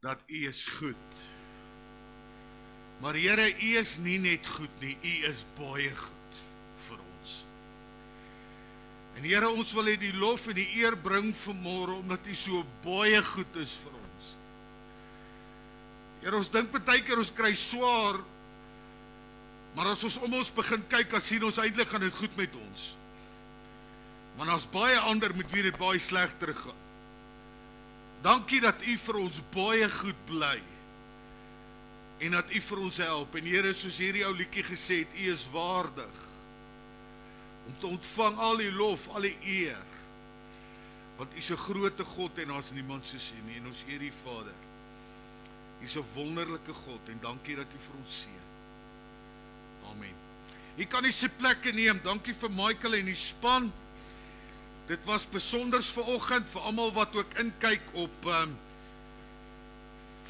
dat U is goed. Maar Here, U is nie net goed nie, U is baie goed vir ons. En Here, ons wil U die lof en die eer bring vanmôre, omdat U so baie goed is vir ons. Here, ons dink partykeer ons kry swaar, maar as ons om ons begin kyk, dan sien ons eintlik gaan dit goed met ons. Maar daar's baie ander met wie dit baie sleg teruggaan. Dankie dat U vir ons baie goed bly. En dat U vir ons help. En Here, soos hierdie ou liedjie gesê het, U is waardig om te ontvang al die lof, al die eer. Want U is 'n groot God en daar's niemand soos U nie. En ons eer U, Vader. U is 'n wonderlike God en dankie dat U vir ons seën. Amen. U kan die sitplekke neem. Dankie vir Michael en die span. Dit was besonders vanoggend vir almal wat ook inkyk op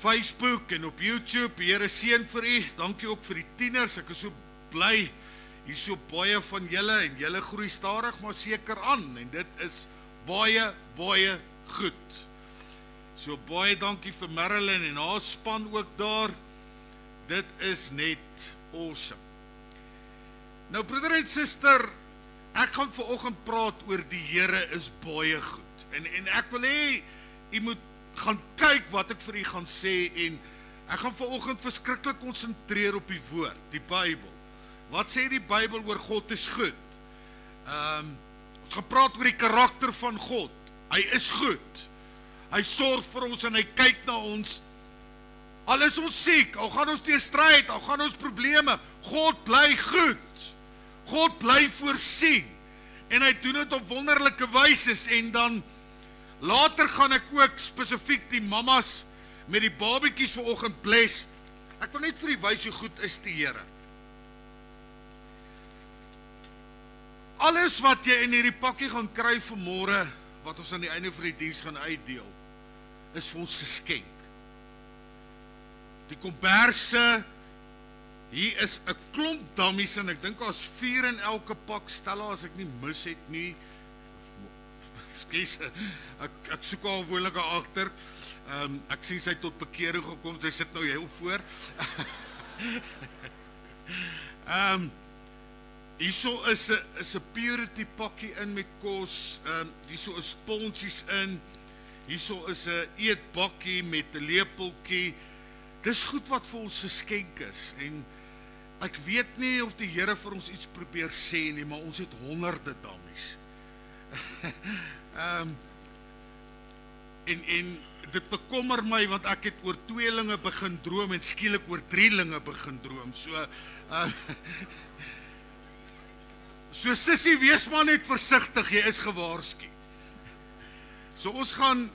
Facebook en op YouTube. Die Here seën vir u. Dankie ook vir die tieners. Ek is so bly. Hier is so baie van julle en julle groei stadig maar seker aan en dit is baie, baie goed. So baie dankie vir Marilyn en haar span ook daar. Dit is net awesome. Nou broeder en suster, ek gaan vanoggend praat oor die Here is baie goed. En ek wil hê u moet gaan kyk wat ek vir u gaan sê en ek gaan vanoggend verskriklik konsentreer op die woord, die Bybel. Wat sê die Bybel oor God is goed? Ons gaan praat oor die karakter van God. Hy is goed. Hy sorg vir ons en hy kyk na ons. Al is ons siek, al gaan ons deur stryd, al gaan ons probleme, God bly goed. God bly voorsien. En hy doen dit op wonderlike wyse en dan later gaan ek ook spesifiek die mammas met die babatjies vanoggend bless. Ek wil net vir u wys hoe goed is die Here. Alles wat jy in hierdie pakkie gaan kry vanmôre, wat ons aan die einde van die diens gaan uitdeel, is vir ons geskenk. Die komberse, hier is 'n klomp dummies en ek dink daar's 4 in elke pak, Stella as ek nie mis het nie. Skus, ek soek haar gewoonlik agter. Ek sien sy tot bekering gekom, sy sit nou heel voor. Hierso is 'n purity pakkie in met kos, hierso is sponsies in, hierso is 'n eetbakkie met 'n lepeltjie. Dis goed wat vir ons geskenk is en ek weet nie of die Here vir ons iets probeer sê nie, maar ons het honderde dummies. En dit bekommer my want ek het oor tweelinge begin droom en skielik oor drielinge begin droom. So sissie, wees maar net versigtig, jy is gewaarsku. So ons gaan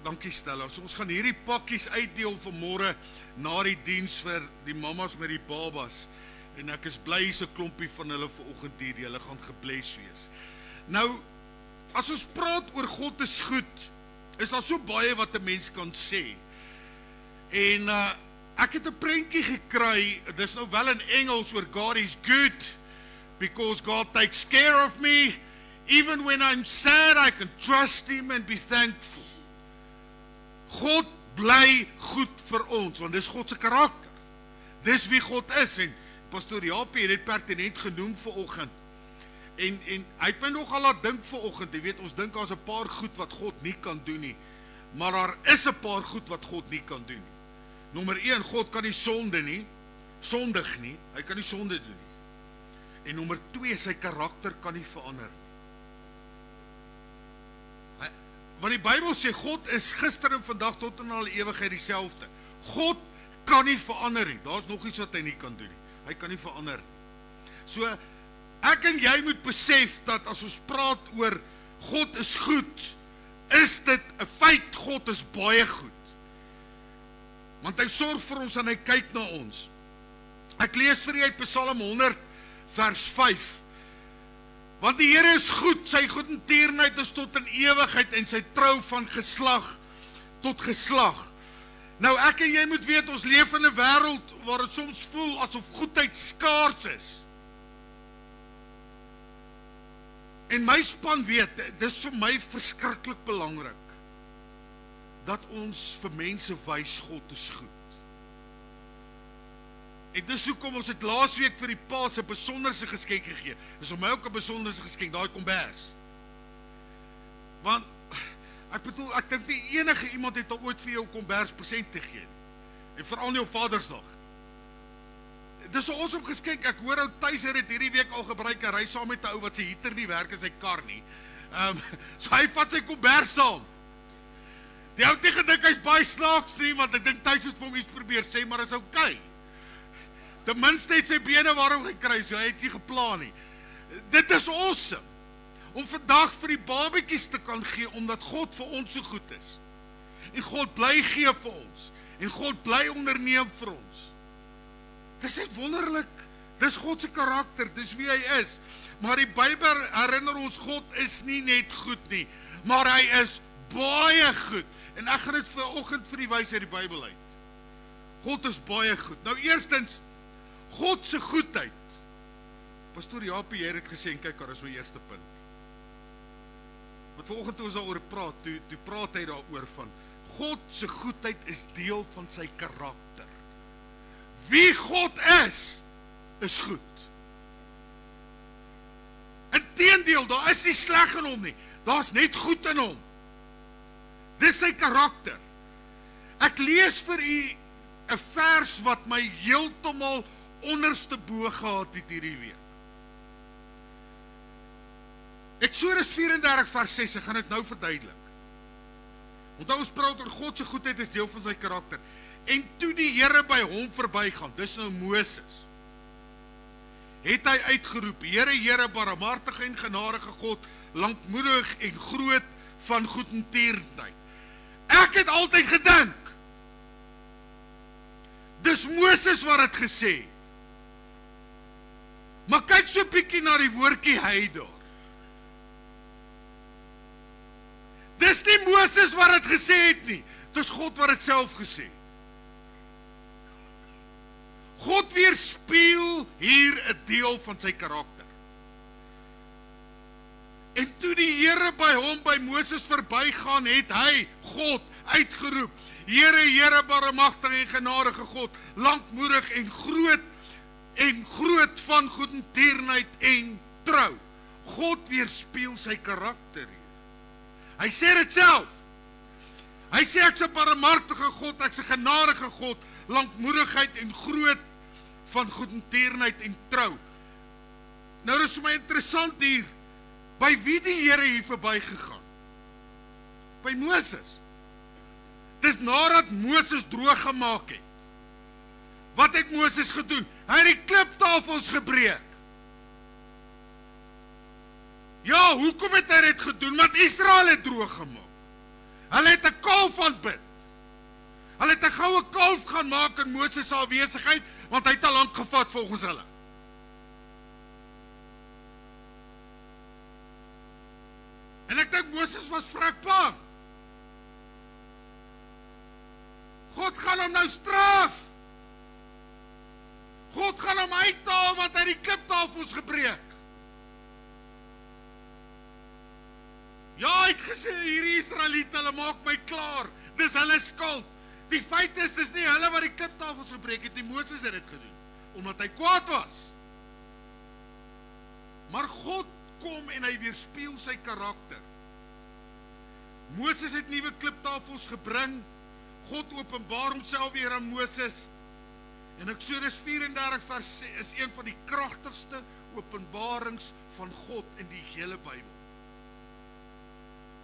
dankie Stella. So ons gaan hierdie pakkies uitdeel vanmôre na die diens vir die mammas met die babas. En ek is bly hier's 'n klompie van hulle vanoggend hier. Hulle gaan gebless wees. Nou, as ons praat oor God is goed, is daar so baie wat 'n mens kan sê. En ek het 'n prentjie gekry, dis nou wel in Engels oor God is good because God takes care of me. Even when I'm sad, I can trust him and be thankful. God bly goed vir ons, want dis God se karakter. Dis wie God is, en Pastoor Japie het dit pertinent genoem vanoggend. En hy het my nogal laat dink vanoggend, jy weet, ons dink daar's 'n paar goed wat God nie kan doen nie, maar daar is 'n paar goed wat God nie kan doen nie. Nommer 1, God kan nie sondig nie, hy kan nie sonde doen nie. En nommer 2, sy karakter kan nie verander nie. Want die Bybel sê, God is gister en vandag tot in alle ewigheid dieselfde. God kan nie verander nie. Daar's nog iets wat hy nie kan doen nie. Hy kan nie verander nie. So, ek en jy moet besef dat as ons praat oor God is goed, is dit 'n feit, God is baie goed. Want hy sorg vir ons en hy kyk na ons. Ek lees vir jy Psalm 100 vers 5. Want die Here is goed, sy goedertierenheid is tot in ewigheid en sy trou van geslag tot geslag. Nou ek en jy moet weet, ons leef in 'n wêreld waar dit soms voel asof goedheid skaars is. En my span weet, dis vir my verskriklik belangrik. dat ons vir mense wys God is goed. En dis hoekom ons het laasweek vir die pa se besonderse geskenk gegee. Dis om my ook 'n besonderse geskenk, daai kombers. Want ek bedoel, ek dink nie enige iemand het al ooit vir jou kombers present te gee. En veral nie op Vadersdag. Dis so ons op geskenk. Ek hoor ou Tyser het hierdie week al gebruik en ry saam met 'n ou wat sy heater nie werk in sy kar nie. So hy vat sy kombers saam. Die ou het nie gedink hy's baie snaaks nie, want ek dink Tyser het vir hom iets probeer sê, maar is okay. Ten minste het sy bene warm gekry, so hy het nie geplan nie. Dit is awesome. Om vandag vir die babetjies te kan gee, omdat God vir ons so goed is. En God bly gee vir ons. En God bly onderneem vir ons. Dis net wonderlik. Dis God se karakter, dis wie hy is. Maar die Bybel herinner ons, God is nie net goed nie, maar hy is baie goed. En ek gaan dit vanoggend vir die wys uit die Bybel uit. God is baie goed. Nou eerstens, God se goedheid. Pastoor Japie, jy het gesê, kyk, daar is my eerste punt. Wat vanoggend toe ons daaroor praat, toe praat hy daaroor van, God se goedheid is deel van sy karakter. Wie God is goed. Inteendeel, daar is nie sleg in hom nie, daar's net goed in hom. Dis sy karakter. Ek lees vir u 'n vers wat my heeltemal onderste bo gehad het hierdie week. Eksodus 34 vers 6, ek gaan dit nou verduidelik. Onthou ons praat oor God se goedheid is deel van sy karakter. En toe die Here by hom verbygaan, dis nou Moses, het hy uitgeroep, Here, Here, barmhartige en genadige God, lankmoedig en groot van goedertierenheid. Ek het altyd gedink, dis Moses wat het gesê het. Maar kyk so 'n bietjie na die woordjie hy daar. Dis nie Moses wat het gesê het nie, dis God wat het self gesê. God weerspieël hier 'n deel van sy karakter. En toe die Here by hom, by Moses verbygaan, het hy, God, uitgeroep, Here, Here, barmhartige en genadige God, lankmoedig en groot van goedertierenheid en trou. God weerspieël sy karakter hier. Hy sê dit self. Hy sê ek's 'n barmhartige God, ek's 'n genadige God, lankmoedigheid en groot van goedertierenheid en trou. Nou dis vir my interessant hier, by wie die Here hier verbygegaan? By Moses. Dis nadat Moses droog gemaak het. Wat het Moses gedoen? Hy het die kliptafels gebreek. Ja, hoekom het hy dit gedoen? Want Israel het droog gemaak. Hulle het 'n kalf aanbid. Hulle het 'n goue kalf gaan maak in Moses se afwesigheid, want hy het al lank gevat volgens hulle. En ek dink Moses was vrek bang. God gaan hom nou straf. God gaan hom uithaal, want hy het die kliptafels gebreek. Ja, hy het gesê, hierdie Israeliete, hulle maak my klaar. Dis hulle skuld. Die feit is, dis nie hulle wat die kliptafels gebreek het, die Moses het dit gedoen, omdat hy kwaad was. Maar God kom en hy weerspieël sy karakter. Moses het nuwe kliptafels gebring, God openbaar homself weer aan Moses, en Eksodus 34 vers 6 is een van die kragtigste openbarings van God in die hele Bybel.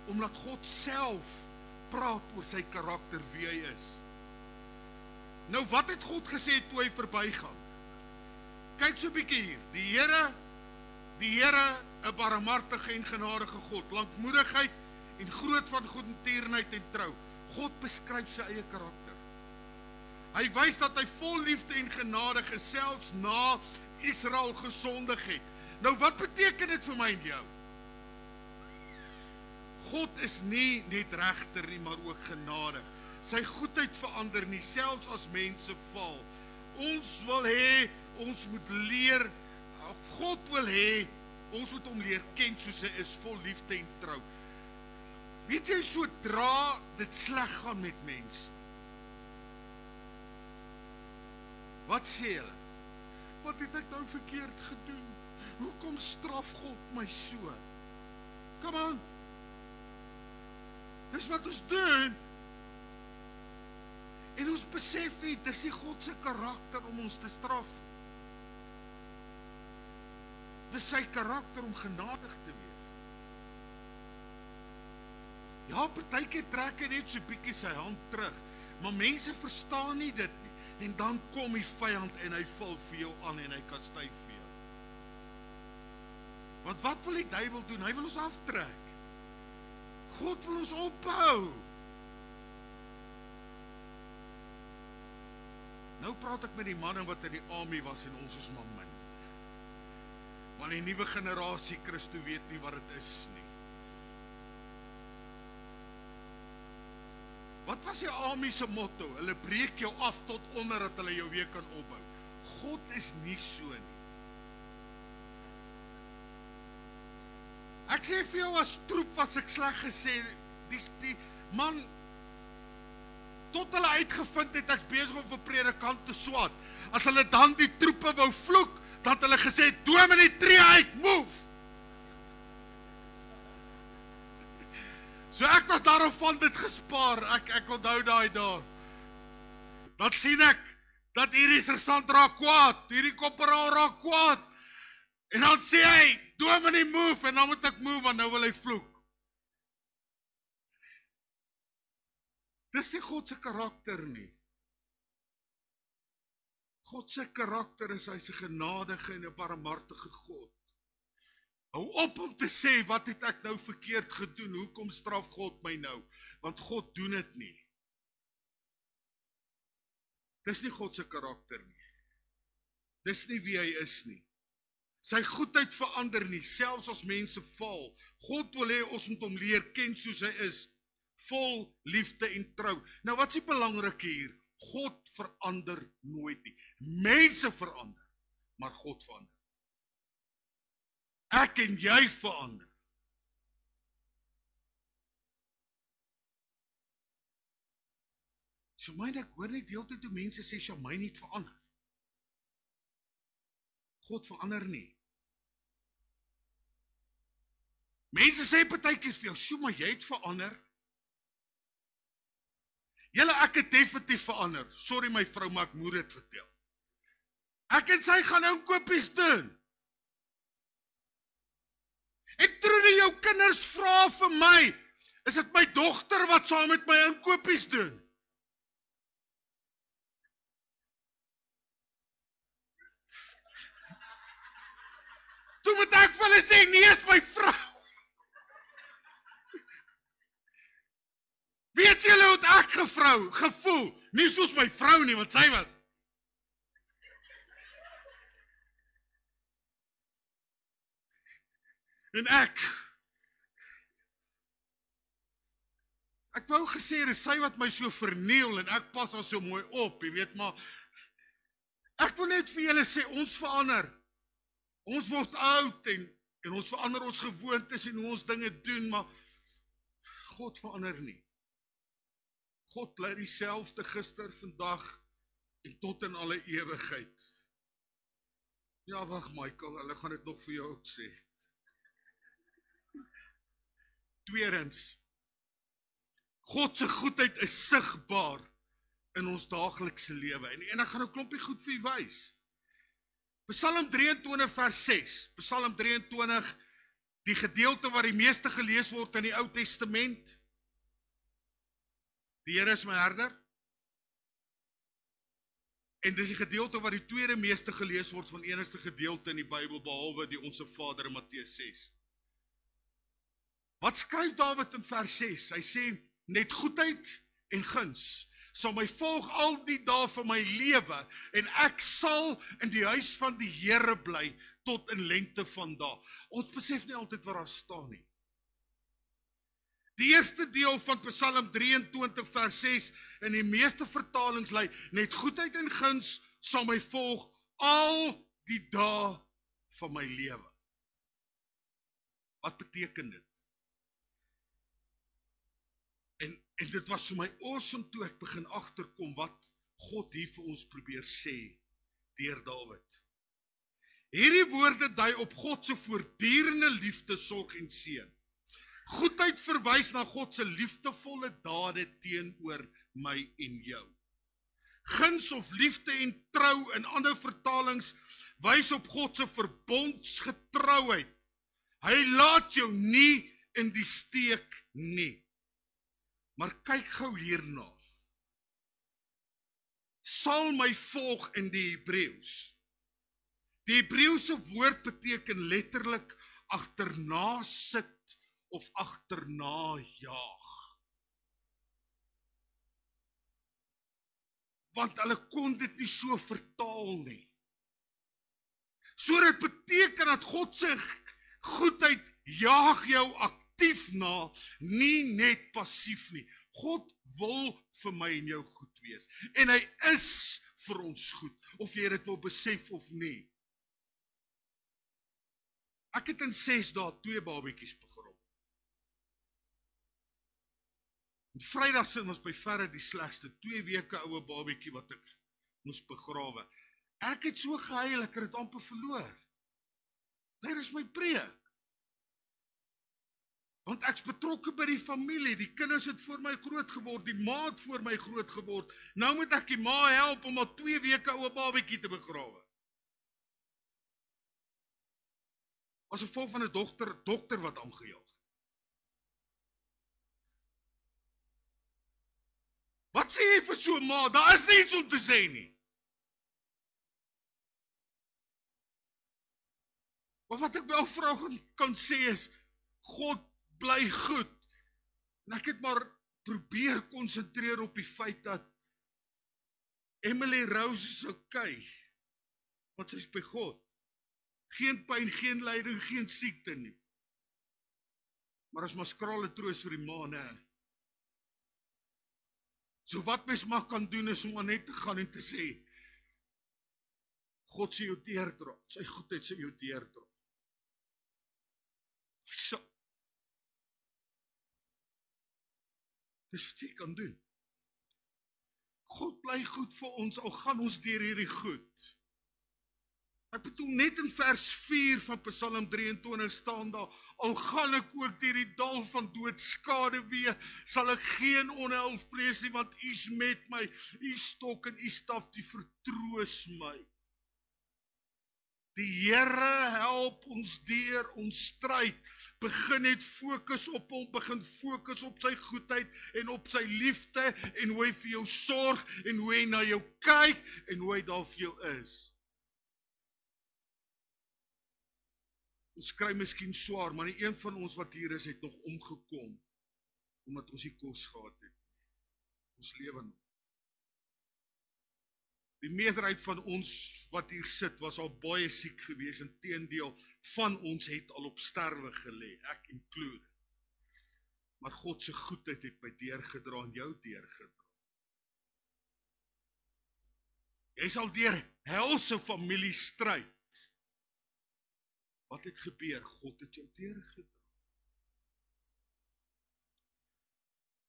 Omdat God self praat oor sy karakter, wie hy is. Nou wat het God gesê toe hy verbygaan? Kyk so 'n bietjie hier, die Here, 'n barmhartige en genadige God, lankmoedigheid en groot van goedertierenheid en trou. God beskryf sy eie karakter. Hy wys dat hy vol liefde en genade is, selfs na Israel gesondig het. Nou wat beteken dit vir my en jou? God is nie net regter nie, maar ook genadig. Sy goedheid verander nie, selfs as mense val. Ons wil hê, ons moet leer, God wil hê, ons moet hom leer ken soos hy is, vol liefde en trou. Weet jy, sodra dit sleg gaan met mense, wat sê hulle? Wat het ek nou verkeerd gedoen? Hoekom straf God my so? Come on. Dis wat ons doen. En ons besef nie, dis nie God se karakter om ons te straf. Dis sy karakter om genadig te wees. Ja, partykeer trek hy net so bietjie sy hand terug, maar mense verstaan nie dit nie. En dan kom die vyand en hy val vir jou aan en hy kastei vir jou. Want wat wil die duiwel doen? Hy wil ons aftrek. God wil ons opbou. Nou praat ek met die manne wat in die army was en ons is maar min. Want die nuwe generasie Christo weet nie wat dit is nie. Wat was die army se motto? Hulle breek jou af tot onder dat hulle jou weer kan opbou. God is nie so nie. Ek sê vir jou as troep was ek sleg gesê, die man, tot hulle uitgevind het, ek is besig om vir predikant te swat. As hulle dan die troepe wou vloek, dan het hulle gesê, dominee tree uit, move! So ek was daarom van dit gespaar, ek onthou daai daar. Dan sien ek, dat hierdie sersant raak kwaad, hierdie korporaal raak kwaad. En dan sê hy, dominee move, en dan moet ek move, want nou wil hy vloek. Dis nie God se karakter nie. God se karakter is hy se genadige en 'n barmhartige God. Hou op om te sê, wat het ek nou verkeerd gedoen, hoekom straf God my nou? Want God doen dit nie. Dis nie God se karakter nie. Dis nie wie hy is nie. Sy goedheid verander nie, selfs as mense val. God wil hê ons moet hom leer ken soos hy is, vol liefde en trou. Nou wat is die belangrike hier? God verander nooit nie. Mense verander, maar God verander. Ek en jy verander. Shamaine, ek hoor net deeltyd toe mense sê, Shamaine het verander. God verander nie. Mense sê partykeer vir jou, "Sjoe, maar jy het verander." Julle, ek het definitief verander. Sorry my vrou, maar ek moet dit vertel. Ek en sy gaan nou kopies doen. En terwyl jou kinders vra vir my, is dit my dogter wat saam met my inkopies doen. Toe moet ek vir hulle sê, nee, is my vrou. Weet julle hoe het ek gevoel? Nie soos my vrou nie, wat sy was. En ek wou gesê, dis sy wat my so verniel, en ek pas haar so mooi op, jy weet, maar ek wil net vir julle sê, ons verander. Ons word oud, en ons verander ons gewoontes, en hoe ons dinge doen, maar God verander nie. God bly dieselfde gister, vandag, en tot in alle ewigheid. Ja, wag Michael, hulle gaan dit nog vir jou ook sê. Tweedens, God se goedheid is sigbaar in ons daaglikse lewe. En ek gaan 'n klompie goed vir u wys. Psalm 23 vers 6. Psalm 23, die gedeelte waar die meeste gelees word in die Ou Testament. Die Here is my herder. En dis die gedeelte waar die tweede meeste gelees word van enigste gedeelte in die Bybel, behalwe die Onse Vader in Matteus 6. Wat skryf Dawid in vers 6? Hy sê, net goedheid en guns sal my volg al die dae van my lewe, en ek sal in die huis van die Here bly, tot in lengte van dae. Ons besef nie altyd wat daar staan nie. Die eerste deel van Psalm 23 vers 6, in die meeste vertalings lei, net goedheid en guns sal my volg al die dae van my lewe. Wat beteken dit? En dit was vir my awesome toe ek begin agterkom wat God hier vir ons probeer sê deur Dawid. Hierdie woorde dui op God se voortdurende liefde, sorg en seën. Goedheid verwys na God se liefdevolle dade teenoor my en jou. Guns of liefde en trou in ander vertalings wys op God se verbondsgetrouheid. Hy laat jou nie in die steek nie. Maar kyk gou hierna. Sal my volg in die Hebreëus. Die Hebreëse woord beteken letterlik agterna sit of agterna jaag. Want hulle kon dit nie so vertaal nie. So dit beteken dat God se goedheid jaag jou aktief na, nie net passief nie. God wil vir my en jou goed wees. En hy is vir ons goed, of jy dit wil besef of nie. Ek het in 6 dae 2 babietjies begrawe. En Vrydag sin was by verre die slegste, 2 weke oue babietjie wat ek moes begrawe. Ek het so gehuil, ek het dit amper verloor. Dit is my preek. Want ek's betrokke by die familie, die kinders het voor my groot geword, die ma het voor my groot geword. Nou moet ek die ma help om al 2 weke oue babietjie te begrawe. As gevolg van 'n dokter wat aangejaag. Wat sê jy vir so 'n ma? Daar is niets om te sê nie. Maar wat ek wel vrou kan sê is, God bly goed. En ek het maar probeer konsentreer op die feit dat Emily Rose is okay, want sy is by God. Geen pyn, geen lyding, geen siekte nie. Maar as maar skrale troos vir die ma, nee. So wat mens maar kan doen is om maar net te gaan en te sê, God sê jou deurdra, sy goedheid sê jou deurdra. So. Dis wat jy kan doen. God bly goed vir ons, al gaan ons deur hierdie goed. Ek bedoel net in vers 4 van Psalm 23 staan daar, al gaan ek ook deur die dal van doodskaduwee, sal ek geen onheil vrees nie, want U is met my, U stok en U staf, die vertroos my. Die Here help ons deur ons stryd, begin net fokus op hom, begin fokus op sy goedheid en op sy liefde en hoe hy vir jou sorg en hoe hy na jou kyk en hoe hy daar vir jou is. Ons kry miskien swaar, maar nie een van ons wat hier is het nog omgekom omdat ons nie kos gehad het. Ons lewe nog. Die meerderheid van ons wat hier sit was al baie siek gewees, inteendeel van ons het al op sterwe gelê, ek include. Maar God se goedheid het my deurgedra en jou deurgedra. Jy sal deur helse familie stryd. Wat het gebeur? God het jou deurgedra.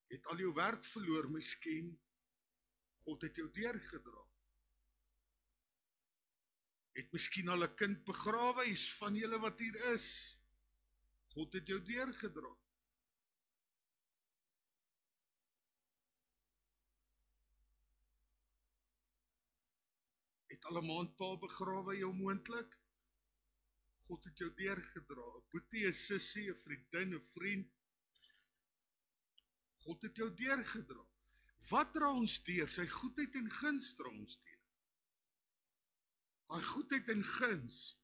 Jy het al jou werk verloor miskien. God het jou deurgedra. Het miskien al 'n kind begrawe, is van julle wat hier is. God het jou deurgedra. Het al 'n maandpa begrawe jou moontlik? God het jou deurgedra. 'n Boetie, 'n sussie, 'n vriendin, 'n vriend. God het jou deurgedra. Wat dra ons deur? Sy goedheid en guns dra ons deur. Daai goedheid en guns.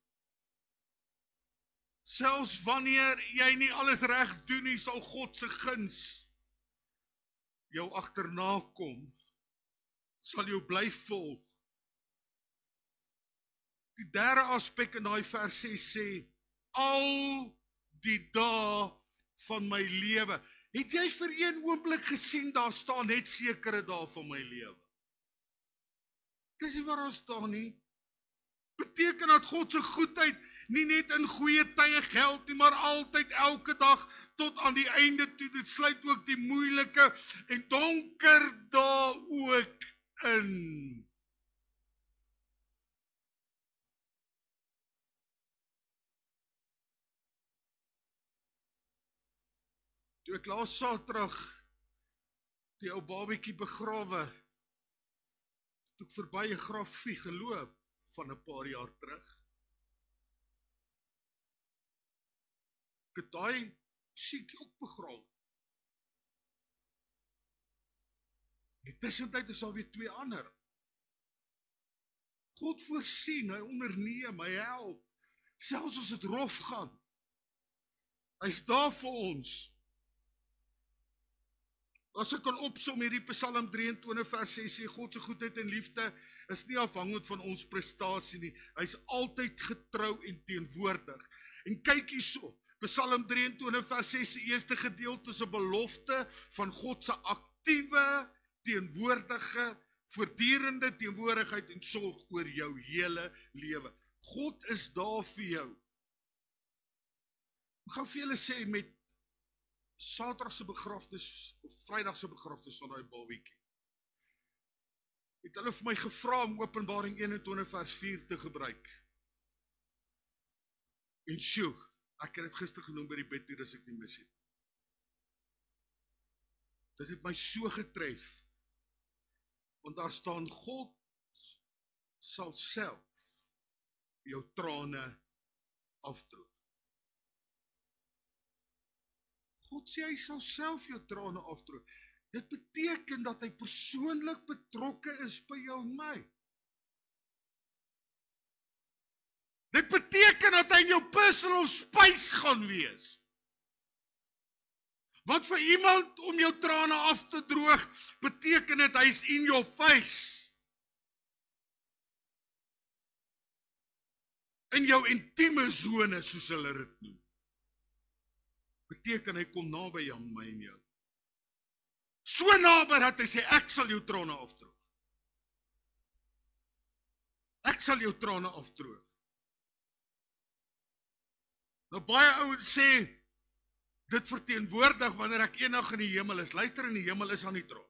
Selfs wanneer jy nie alles reg doen nie, sal God se guns jou agterna kom. Sal jou bly volg. Die derde aspek in daai vers 6 sê, al die dae van my lewe. Het jy vir een oomblik gesien, daar staan net sekere dae van my lewe? Dis nie waar daar staan nie. Beteken dat God se goedheid nie net in goeie tye geld nie, maar altyd, elke dag, tot aan die einde toe. Dit sluit ook die moeilike en donker dae ook in. Toe ek laas Saterdag die ou babietjie begrawe, toe ek verby 'n grafie geloop van 'n paar jaar terug. Ek het daai siekie ook begrawe. In die tussentyd is daar weer 2 ander. God voorsien, hy onderneem, hy help, selfs as dit rof gaan. Hy's daar vir ons. As ek kan opsom hierdie Psalm 23 vers 6 sê, God se goedheid en liefde is nie afhangend van ons prestasie nie. Hy's altyd getrou en teenwoordig. En kyk hierso, Psalm 23 vers 6 se eerste gedeelte is 'n belofte van God se aktiewe, teenwoordige, voortdurende teenwoordigheid en sorg oor jou hele lewe. God is daar vir jou. Ek gaan vir julle sê met Saterdag se begrafnis of Vrydag se begrafnis van daai babietjie. Het hulle vir my gevra om Openbaring 21 vers 4 te gebruik. En sjoe, ek het dit gister genoem by die bed toe, dis ek nie mis het. Dit het my so getref. Want daar staan God sal self jou trane afdroog. God sê hy sal self jou trane afdroog. Dit beteken dat hy persoonlik betrokke is by jou en my. Dit beteken dat hy in jou personal space gaan wees. Want vir iemand om jou trane af te droog, beteken dit hy is in your face. In jou intieme zone, soos hulle dit noem. Beteken hy kom naby jou, my en jou. So naby dat hy sê, ek sal jou trane afdroog. Ek sal jou trane afdroog. Nou baie ouens sê, dit verteenwoordig wanneer ek eendag in die hemel is. Luister, in die hemel is aan die troon.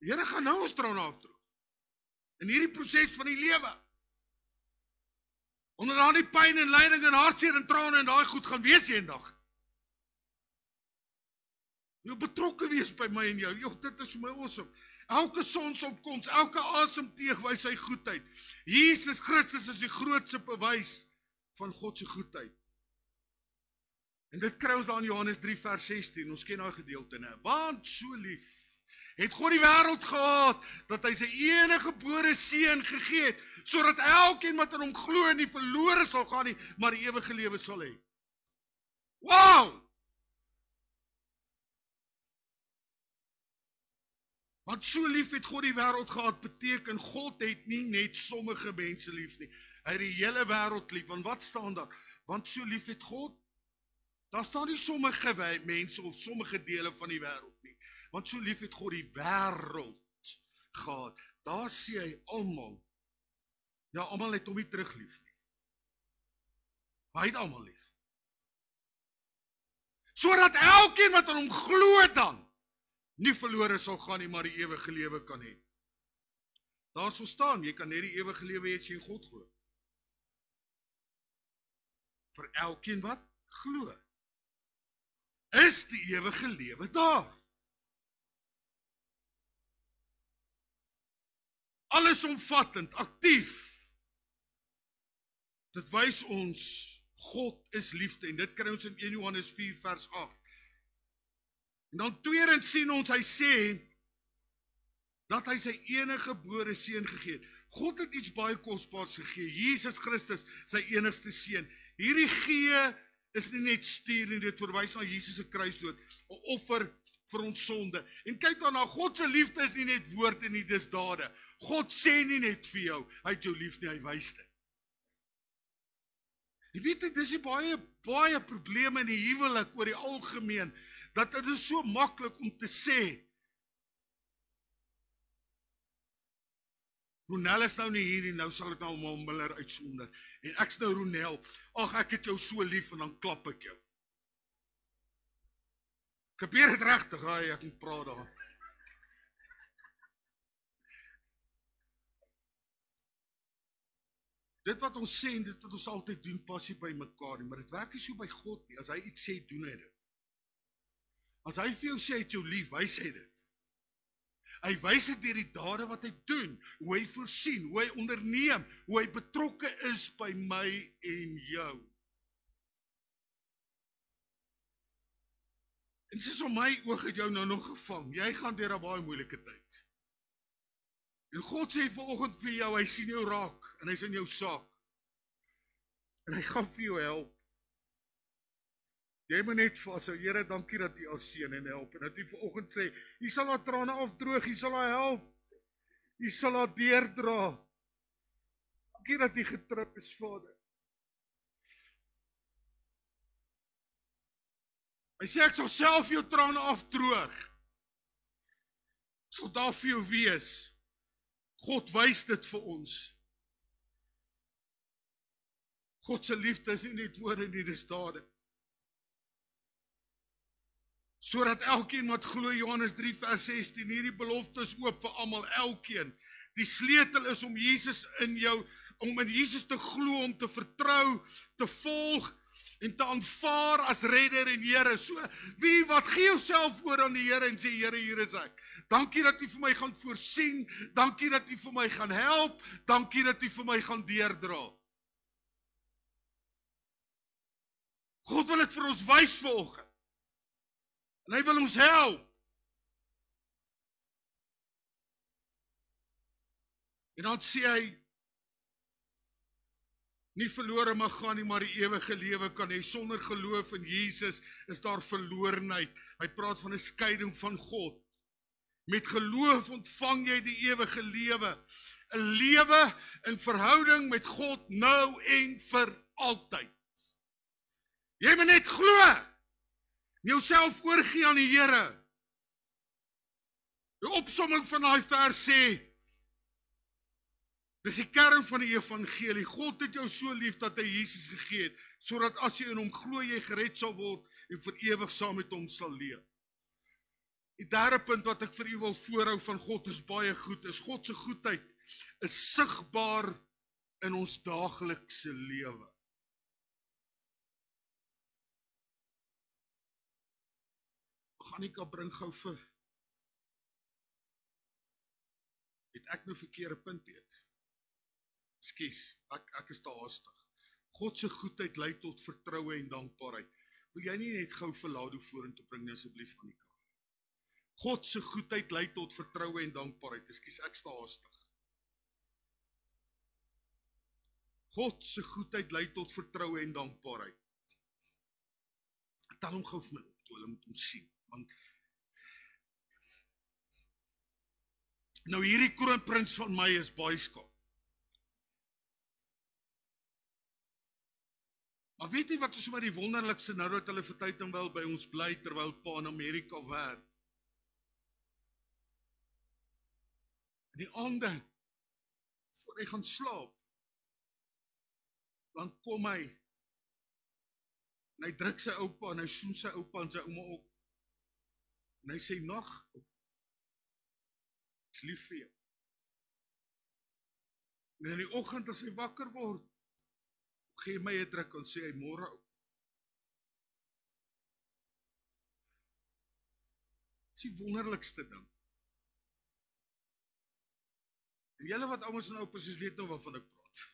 Die Here gaan nou ons trane afdroog. In hierdie proses van die lewe. Onder aan die pyn en lyding en hartseer en trane en daai goed gaan wees eendag. Jy betrokke wees by my en jou. Jo, dit is vir my awesome. Elke sonsopkoms, elke asemteug wys sy goedheid. Jesus Christus is die grootste bewys van God se goedheid. En dit kry ons daar in Johannes 3 vers 16. Ons ken daai gedeelte, né? Want so lief het God die wêreld gehad dat hy sy enige gebore seun gegee het, sodat elkeen wat in hom glo nie verlore sal gaan nie, maar die ewige lewe sal hê. Wow! Want so lief het God die wêreld gehad, beteken God het nie net sommige mense lief nie. Hy het die hele wêreld lief. Want wat staan daar? Want so lief het God. Daar staan nie sommige mense of sommige dele van die wêreld nie. Want so lief het God die wêreld gehad. Daar sê hy almal. Ja, almal het hom nie teruglief nie. Hy het almal lief. Sodat elkeen wat aan hom glo dan nie verlore sal gaan nie, maar die ewige lewe kan hê. Daar sou staan, jy kan net die ewige lewe hê as jy in God glo. Vir elkeen wat glo, is die ewige lewe daar. Allesomvattend, aktief. Dit wys ons, God is liefde, en dit kry ons in 1 Johannes 4 vers 8. En dan tweedens sien ons, hy sê, dat hy sy enige gebore seun gegee het. God het iets baie kosbaars gegee, Jesus Christus, sy enigste seun. Hierdie gee is nie net stuur nie, dit verwys na Jesus se kruisdood, 'n offer vir ons sonde. En kyk dan na, God se liefde is nie net woorde nie, dis dade. God sê nie net vir jou, hy het jou lief nie, hy wys dit. Jy weet, dis baie probleme in die huwelik oor die algemeen, dat dit is so maklik om te sê, Ronel is nou nie hier nie, nou sal ek nou hom Miller uitsonder. En ek's nou Ronel, ag ek het jou so lief en dan klap ek jou. Gebeur dit regtig, ek moet praat daar. Dit wat ons sê en dit wat ons altyd doen, pas nie by mekaar nie, maar dit werk nie so by God nie. As hy iets sê, doen hy dit. As hy vir jou sê, hy het jou lief, hy sê dit. Hy wys dit deur die dade wat hy doen, hoe hy voorsien, hoe hy onderneem, hoe hy betrokke is by my en jou. En soos om my oog het jou nou nog gevang, jy gaan deur 'n baie moeilike tyd. En God sê vanoggend vir jou, hy sien jou raak, en hy's in jou saak. En hy gaan vir jou help. Jy moet net vashou, Here, dankie dat U ons seën en help. En dat U vanoggend sê, U sal haar trane afdroog, U sal haar help. U sal haar deurdra. Dankie dat U getrou is, Vader. Hy sê, ek sal self jou trane afdroog. Ek sal daar vir jou wees. God wys dit vir ons. God se liefde is nie net woorde nie, dis dade. Sodat elkeen wat glo, Johannes 3 vers 16, hierdie belofte is oop vir almal, elkeen. Die sleutel is om Jesus in jou, om in Jesus te glo, om te vertrou, te volg en te aanvaar as redder en Here. So, wie wat gee jouself oor aan die Here en sê, Here, hier is ek. Dankie dat U vir my gaan voorsien, dankie dat U vir my gaan help, dankie dat U vir my gaan deurdra. God wil dit vir ons wys vanoggend. En hy wil ons help. En dan sê hy, nie verlore mag gaan nie, maar die ewige lewe kan hê. Sonder geloof in Jesus is daar verlorenheid. Hy praat van 'n skeiding van God. Met geloof ontvang jy die ewige lewe. 'n Lewe in verhouding met God nou en vir altyd. Jy moet net glo. Jouself oorgee aan die Here. Die opsomming van daai vers sê, dis die kern van die evangelie. God het jou so lief dat hy Jesus gegee het, sodat as jy in hom glo, jy gered sal word en vir ewig saam met hom sal leef. Die derde punt wat ek vir u wil voorhou van God is baie goed, is God se goedheid is sigbaar in ons daaglikse lewe. Annika bring gou vir. Het ek nou verkeerde punt weet? Ekskuus, ek is te haastig. God se goedheid lei tot vertroue en dankbaarheid. Wil jy nie net gou vir Lado vorentoe bring asseblief Annika? God se goedheid lei tot vertroue en dankbaarheid. Ekskuus, ek is te haastig. God se goedheid lei tot vertroue en dankbaarheid. Tel hom gou vir my op, toe hulle moet hom sien. Want nou hierdie kroonprins van my is baie skaap. Maar weet jy wat is maar die wonderlikste nou dat hulle vir tyd en wel by ons bly terwyl pa in Amerika werk? In die aande voor hy gaan slaap, dan kom hy en hy druk sy oupa en hy soen sy oupa en sy ouma op. En hy sê, nag, ek is lief vir jou. En in die oggend as hy wakker word, gee my 'n druk en sê hy, môre ou. Dis die wonderlikste ding. En julle wat ouens en oupas is, weet nou waarvan ek praat.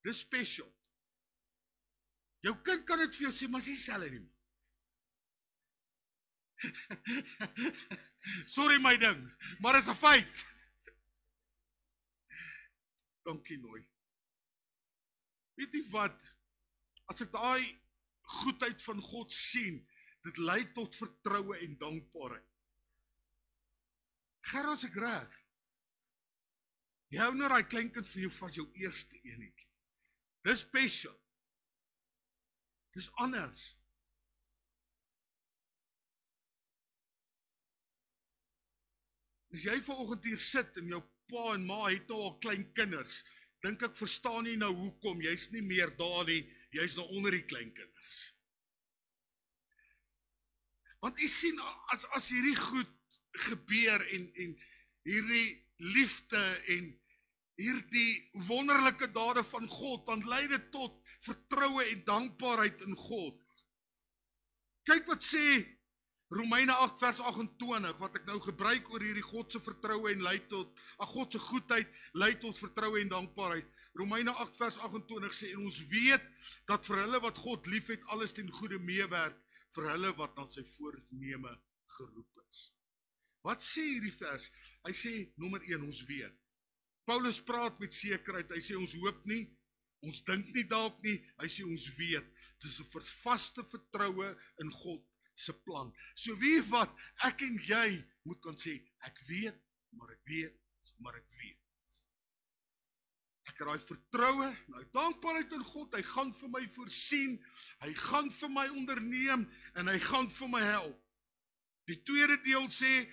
Dis special. Jou kind kan dit vir jou sê, maar sy sal nie. Sorry my ding, maar is 'n feit. Dankie nooi. Weet jy wat, as ek daai goedheid van God sien, dit lei tot vertroue en dankbaarheid. Gerard, ek reg. Jy hou nou daai kleinkind vir jou vas, jou eerste enetjie. Dis special. Dis anders. As jy vanoggend hier sit en jou pa en ma het nou al klein kinders, dink ek verstaan nie nou hoekom, jy's nie meer daar nie, jy's nou onder die kleinkinders. Want jy sien, as hierdie goed gebeur en hierdie liefde en hierdie wonderlike dade van God, dan lei dit tot vertroue en dankbaarheid in God. Kyk wat sê Romeine 8 vers 28, wat ek nou gebruik oor hierdie Godse vertroue en lei tot, Godse goedheid lei tot vertroue en dankbaarheid. Romeine 8 vers 28 sê, en ons weet dat vir hulle wat God lief het, alles ten goeie meewerk, vir hulle wat aan sy voorneme geroep is. Wat sê hierdie vers? Hy sê, nommer 1, ons weet. Paulus praat met sekerheid, hy sê ons hoop nie, ons dink nie dalk nie, hy sê ons weet. Dit is 'n vaste vertroue in God se plan. So wie wat, ek en jy moet kan sê, ek weet, maar ek weet, maar ek weet. Ek het daai vertroue, daai dankbaarheid in God, hy gaan vir my voorsien, hy gaan vir my onderneem, en hy gaan vir my help. Die tweede deel sê,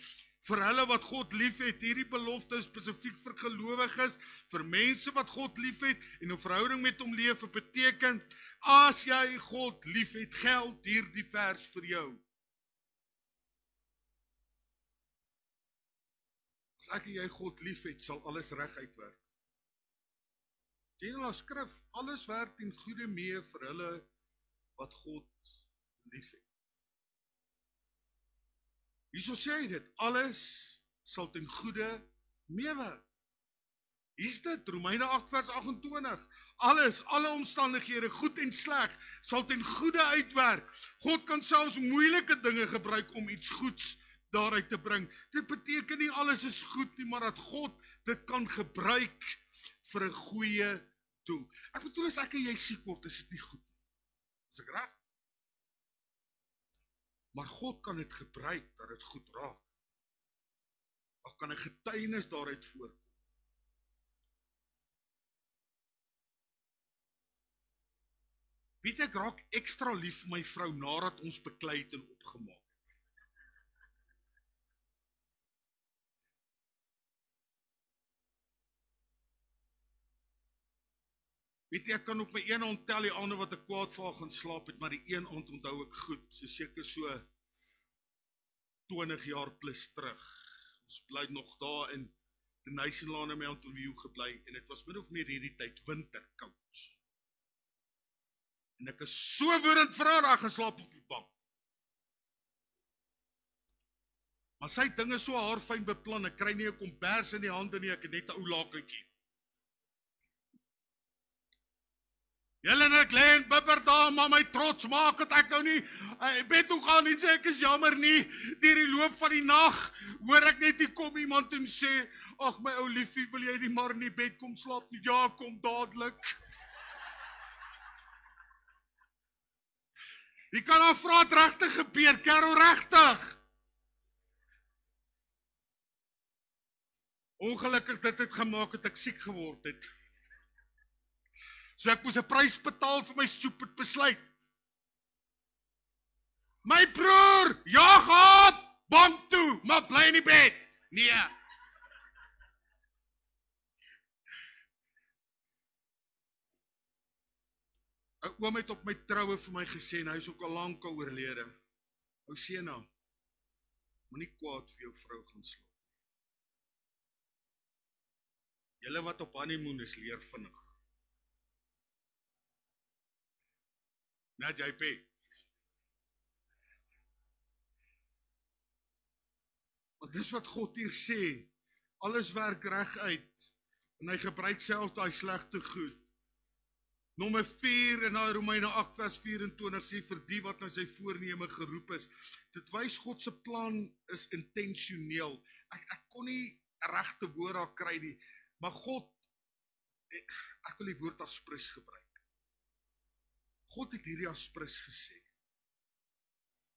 vir hulle wat God lief het, hierdie belofte is spesifiek vir gelowiges, vir mense wat God lief het, en 'n verhouding met hom leef, beteken, as jy God lief het, geld hierdie vers vir jou. As ek en jy God lief het, sal alles reg uitwerk. Teen die skrif, alles werk ten goeie mee vir hulle wat God lief het. Hierso sê hy dit, alles sal ten goeie meewerk. Hier's dit, Romeine 8 vers 28. Alles, alle omstandighede, goed en sleg, sal ten goeie uitwerk. God kan selfs moeilike dinge gebruik om iets goeds daaruit te bring. Dit beteken nie alles is goed nie, maar dat God dit kan gebruik vir 'n goeie doel. Ek bedoel, as ek en jy siek word, is dit nie goed nie. Is ek reg? Maar God kan dit gebruik, dat dit goed raak. Of kan 'n getuienis daaruit voorkom. Weet ek raak ekstra lief vir my vrou, nadat ons beklei het en opgemaak het. Weet jy, ek kan op my een aand tel die ander wat ek kwaad vir haar gaan slaap het, maar die een aand onthou ek goed, seker so 20 jaar plus terug. Ons bly nog daar in die Nysonlaan in my interview gebly, en dit was min of meer hierdie tyd, winter, koud. En ek is so woedend vir haar, geslaap op die bank. Maar sy dinge so haarfyn beplan, ek kry nie 'n kombers in die hande nie, ek het net 'n ou lakentjie. Julle en ek lê en bibber daar, maar my trots maak dat ek nou nie bed toe gaan en sê ek is jammer nie. Deur die loop van die nag hoor ek net hier kom iemand en sê, ag my ou liefie, wil jy nie maar in die bed kom slaap nie? Ja, kom dadelik. Jy kan haar vra het regtig gebeur, Karel, regtig. Ongelukkig dit het gemaak het ek siek geword het. So ek moes 'n prys betaal vir my stupid besluit. My broer, ja gaat, bank toe, maar bly in die bed. Nee. 'n Oom het op my troue vir my gesê, en hy is ook al lank al oorlede. Ou Sena, moenie kwaad vir jou vrou gaan slaap. Julle wat op honeymoon is, leer vinnig. Na JP. Want dis wat God hier sê, alles werk reg uit, en hy gebruik selfs daai slegte goed. Nommer 4 in daai Romeine 8 vers 24 sê, vir die wat na sy voorneme geroep is, dit wys God se plan is intentioneel. Ek kon nie regte woord daar kry nie, maar God, ek wil die woord aspris gebruik. God het hierdie aspris gesê,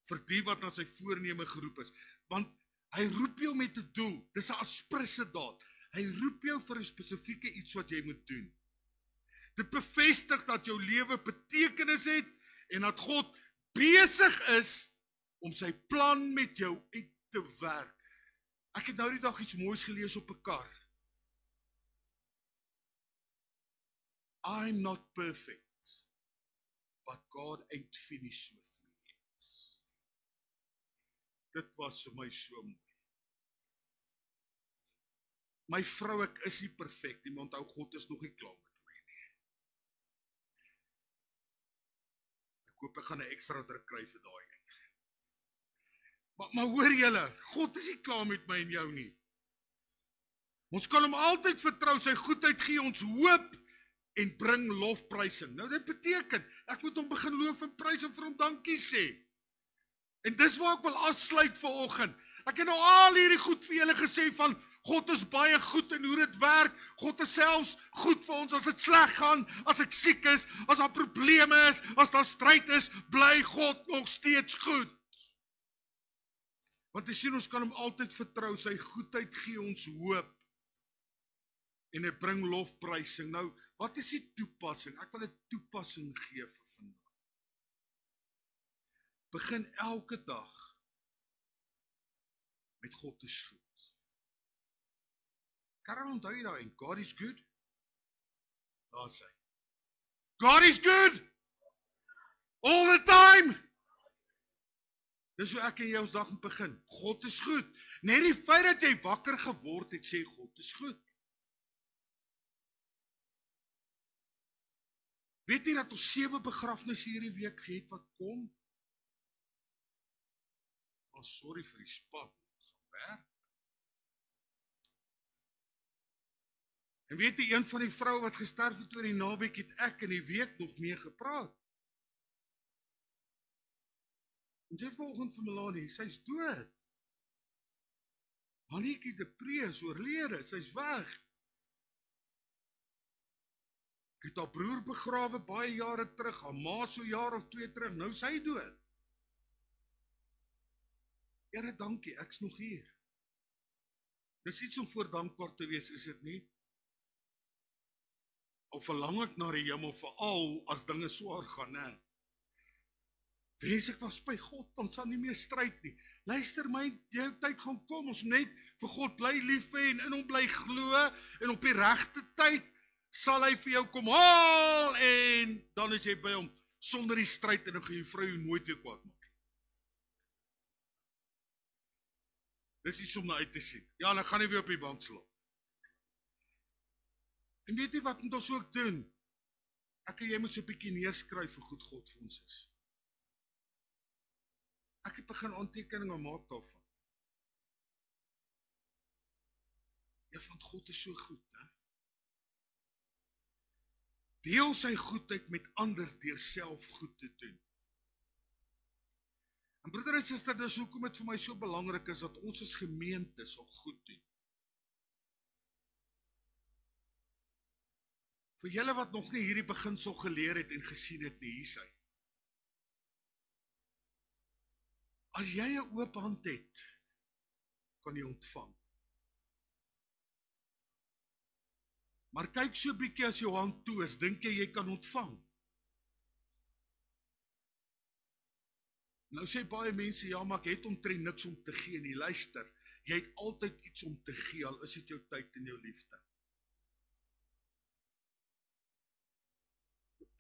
vir die wat na sy voorneme geroep is, want hy roep jou met 'n doel, dis 'n asprisse daad, hy roep jou vir 'n spesifieke iets wat jy moet doen. Dit bevestig dat jou lewe betekenis het, en dat God besig is, om sy plan met jou uit te werk. Ek het nou die dag iets moois gelees op 'n kar. I'm not perfect, but God ain't finished with me yet. Dit was vir my so mooi. My vrou, ek is nie perfek nie, maar onthou, God is nog nie klaar met my nie. Ek hoop ek gaan 'n ekstra druk kry vir daai een. Maar hoor julle, God is nie klaar met my en jou nie. Ons kan hom altyd vertrou, sy goedheid gee ons hoop en bring lofprysing. Nou dit beteken, ek moet hom begin loof en prys en vir hom dankie sê. En dis waar ek wil afsluit vanoggend. Ek het nou al hierdie goed vir julle gesê van, God is baie goed en hoe dit werk. God is selfs goed vir ons as dit sleg gaan, as ek siek is, as daar probleme is, as daar stryd is, bly God nog steeds goed. Want jy sien, ons kan hom altyd vertrou, sy goedheid gee ons hoop. En hy bring lofprysing. Nou, wat is die toepassing? Ek wil 'n toepassing gee vir vandag. Begin elke dag met God is goed. Karel, onthou jy daai, God is good? Daar sê. God is good! All the time! Dis hoe ek en jy ons dag moet begin. God is goed. Net die feit dat jy wakker geword het, sê God is goed. Weet jy dat ons 7 begrafnisse hierdie week gehad wat kom? Oh, sorry vir die spat, het gaan werk. En weet jy, een van die vroue wat gesterf het oor die naweek, het ek in die week nog mee gepraat. En sy volgend vir Melanie, sy's dood. Haniekie de Pre is oorlede, sy's weg. Ek het haar broer begrawe baie jare terug, haar ma so jaar of 2 terug, nou sy dood. Here, dankie, ek's nog hier. Dis iets om voor dankbaar te wees, is dit nie? Of verlang ek na die hemel, veral as dinge swaar gaan, né? Wens ek was by God, ons sal nie meer stryd nie. Luister my, jou tyd gaan kom, ons net vir God bly lief hê en in hom bly glo, en op die regte tyd sal hy vir jou kom haal, en dan is jy by hom, sonder die stryd, en dan gaan jou vrou jou nooit weer kwaad maak. Dis iets om na uit te sien. Ja, en ek gaan nie weer op die bank slaap. En weet jy wat moet ons ook doen? Ek en jy moet so 'n bietjie neerskryf vir goed God vir ons is. Ek het begin aantekeninge maak daarvan. Ja, want God is so goed, hè? Deel sy goedheid met ander deur self goed te doen. En broeder en suster, dis hoekom dit vir my so belangrik is dat ons as gemeente sal goed doen. Vir julle wat nog nie hierdie beginsel geleer het en gesien het nie, hier sy. As jy 'n oop hand het, kan jy ontvang. Maar kyk so 'n bietjie as jou hand toe is, dink jy kan ontvang? Nou sê baie mense, ja, maar ek het omtrent niks om te gee nie. Luister, jy het altyd iets om te gee, al is dit jou tyd en jou liefde.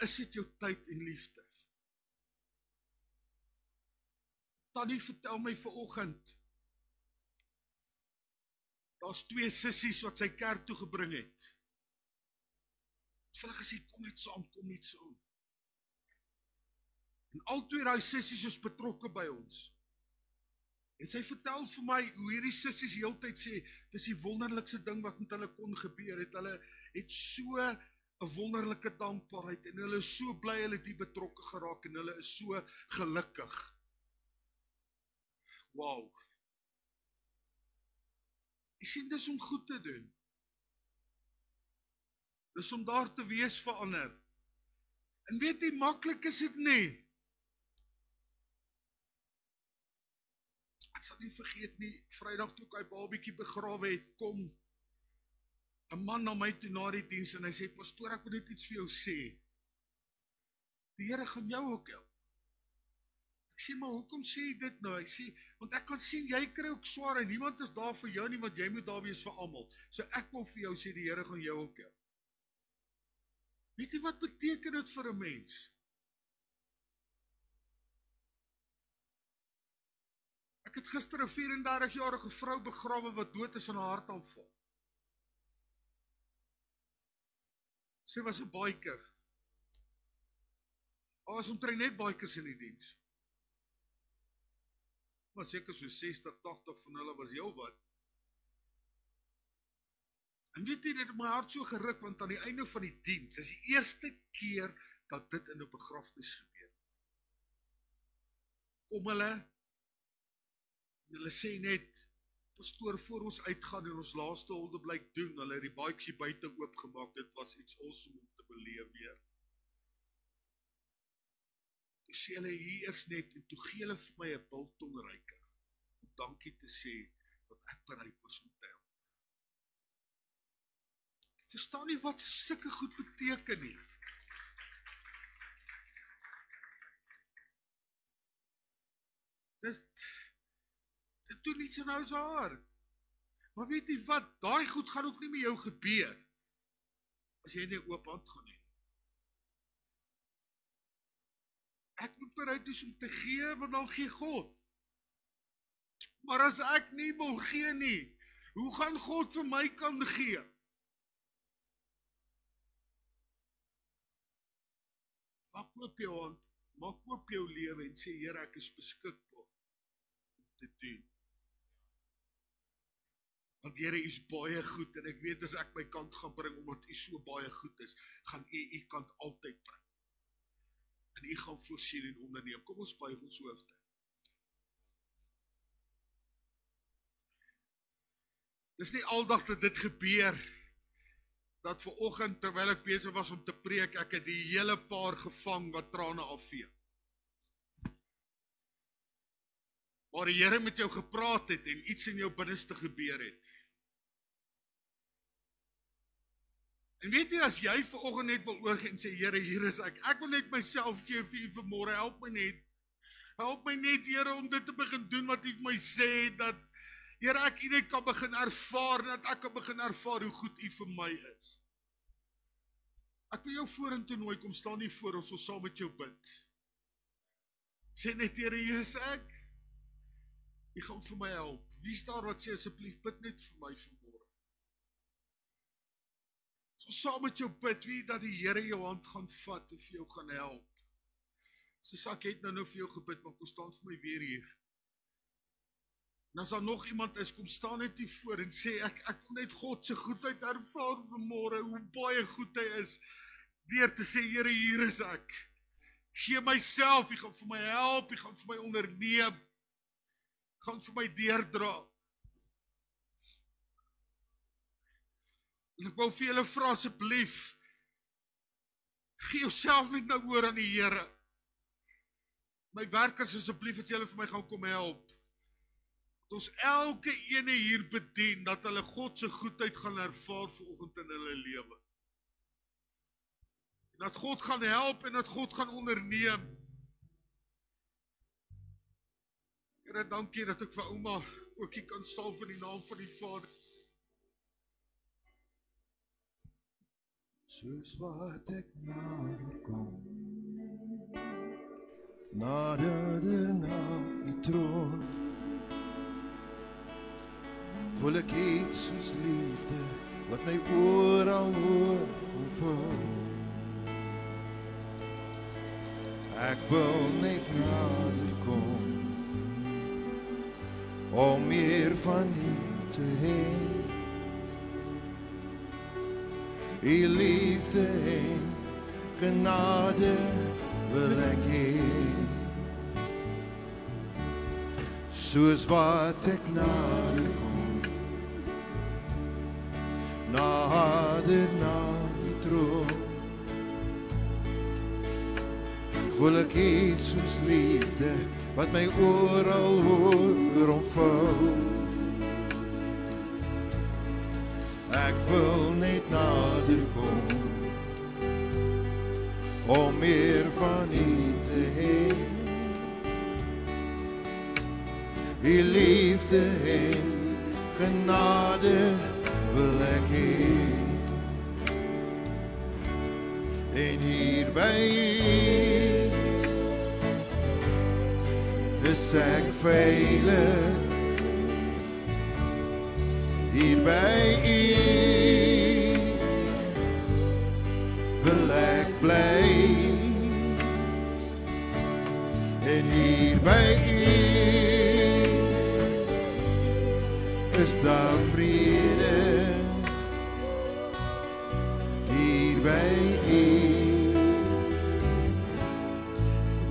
Is dit jou tyd en liefde? Tannie vertel my vanoggend, daar's 2 sissies wat sy kerk toe gebring het. Hulle het gesê, kom net saam, kom net saam. En al 2 daai sissies is betrokke by ons. En sy vertel vir my hoe hierdie sissies heeltyd sê, dis die wonderlikste ding wat met hulle kon gebeur het. Hulle het so 'n wonderlike dankbaarheid en hulle is so bly hulle het hier betrokke geraak en hulle is so gelukkig. Wow. Jy sien, dis om goed te doen. Dis om daar te wees vir ander. En weet jy, maklik is dit nie. Ek sal nie vergeet nie, Vrydag toe ek hy babietjie begrawe het, kom 'n man na my toe na die diens en hy sê, pastoor, ek wil net iets vir jou sê. Die Here gaan jou ook help. Ek sê, maar hoekom sê jy dit nou? Hy sê, want ek kan sien, jy kry ook swaar en niemand is daar vir jou nie, want jy moet daar wees vir almal. So ek wil vir jou sê, die Here gaan jou ook help. Weet jy wat beteken dit vir 'n mens? Ek het gister 'n 34-jarige vrou begrawe wat dood is aan 'n hartaanval. Sy was 'n biker. Daar was omtrent net bikers in die diens. Maar seker so 60, 80 van hulle was heel wat. En weet jy, dit het my hart so geruk, want aan die einde van die diens is die eerste keer dat dit in 'n begrafnis gebeur. Kom hulle sê net, pastoor, voor ons uitgaan en ons laaste holdeblyk doen, hulle het die bikes hier buite oopgemaak, dit was iets awesome om te beleef weer. Toe sê hulle hier eers net, en toe gee hulle vir my 'n biltongryker, om dankie te sê, wat ek bereid was om te help. Ek verstaan nie wat sulke goed beteken nie. Dit doen iets in ons hart. Maar weet jy wat, daai goed gaan ook nie met jou gebeur, as jy nie oop hand gaan hê. Ek moet bereid wees om te gee, want dan gee God. Maar as ek nie wil gee nie, hoe gaan God vir my kan gee? Maak oop jou hand, maak oop jou lewe en sê, Here, ek is beskikbaar om te doen. Want Here, U is baie goed, en ek weet as ek my kant gaan bring, omdat U so baie goed is, gaan U kant altyd bring. En U gaan voorsien en onderneem. Kom ons buig ons hoofde. Dis nie aldag dat dit gebeur, dat vanoggend, terwyl ek besig was om te preek, ek het die hele paar gevang wat trane afvee. Waar die Here met jou gepraat het en iets in jou binneste gebeur het. En weet jy, as jy vanoggend net wil oorgee en sê, Here, hier is ek wil net myself gee vir U vanmôre, help my net, Here, om dit te begin doen wat U vir my sê, dat, Here, ek U net kan begin ervaar, dat ek kan begin ervaar hoe goed U vir my is. Ek wil jou vorentoe nooi, kom staan hier voor ons, ons sal met jou bid. Sê net, Here, hier is ek, U gaan vir my help. Wie is daar wat sê, asseblief, bid net vir my vanmôre. So saam met jou bid, wie dat die Here jou hand gaan vat en vir jou gaan help. Soos ek het nou vir jou gebid, maar kom staan vir my weer hier. En as daar nog iemand is, kom staan net hier voor en sê, ek wil net God se goedheid ervaar vanmôre, hoe baie goed hy is, deur te sê, Here, hier is ek. Gee myself, U gaan vir my help, U gaan vir my onderneem, U gaan vir my deurdra. En ek wil vir julle vra, asseblief, gee jouself net nou oor aan die Here. My werkers, asseblief, dat julle vir my gaan kom help. Dat ons elke ene hier bedien, dat hulle God se goedheid gaan ervaar vanoggend in hulle lewe. En dat God gaan help en dat God gaan onderneem. Here, dankie dat ek vir ouma ook hier kan salf in die naam van die Vader. Soos wat ek nader kom, nader na U troon, voel ek iets soos liefde, wat my oral oorvul. Ek wil net nader kom, om meer van U te hê. U liefde en genade wil ek hê. Soos wat ek nader kom, nader na U troon, voel ek iets soos liefde, wat my oral omvul. Ek wil net nader kom, om meer van U te hê. U liefde en genade wil ek hê. En hier by U is ek veilig. Hier by U wil ek bly. En hier by U is daar vrede. Hier by U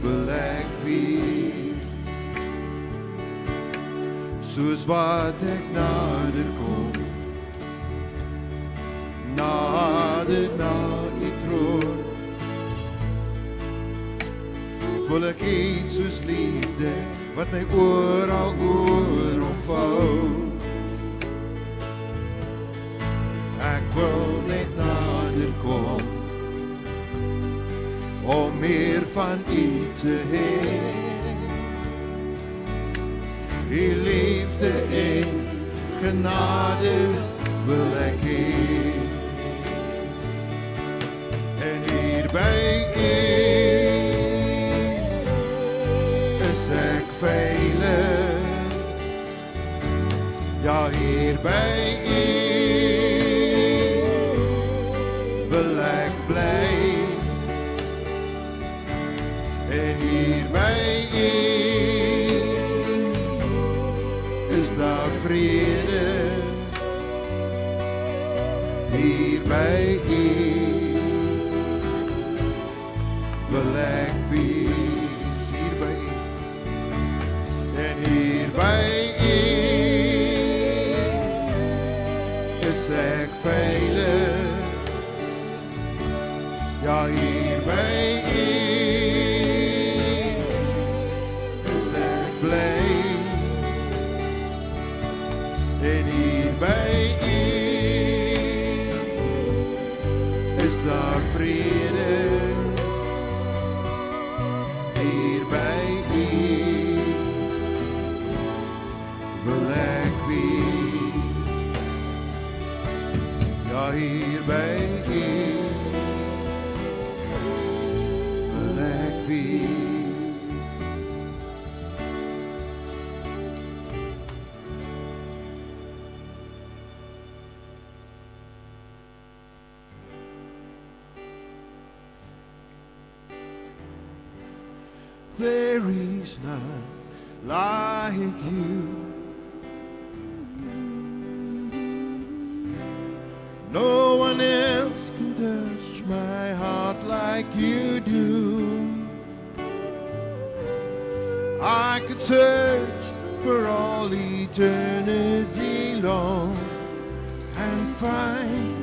wil ek wees. Soos wat ek nader kom, nader na U troon, voel ek iets soos liefde wat my oral omvou. Ek wil net nader kom om meer van U te hê. U liefde en genade wil ek hê. En hier by U is ek veilig. Ja, hier by U wil ek bly. En hier by U is daar vrede. Hier by U wil ek wees. Hier by U. En hier by U is ek veilig. Ja, hier by U is ek bly. En hier by U is daar vrede. Hier by U wil ek wees. Ja, hier by U wil ek wees. There is none like You. No one else can touch my heart like You do. I could search for all eternity long and find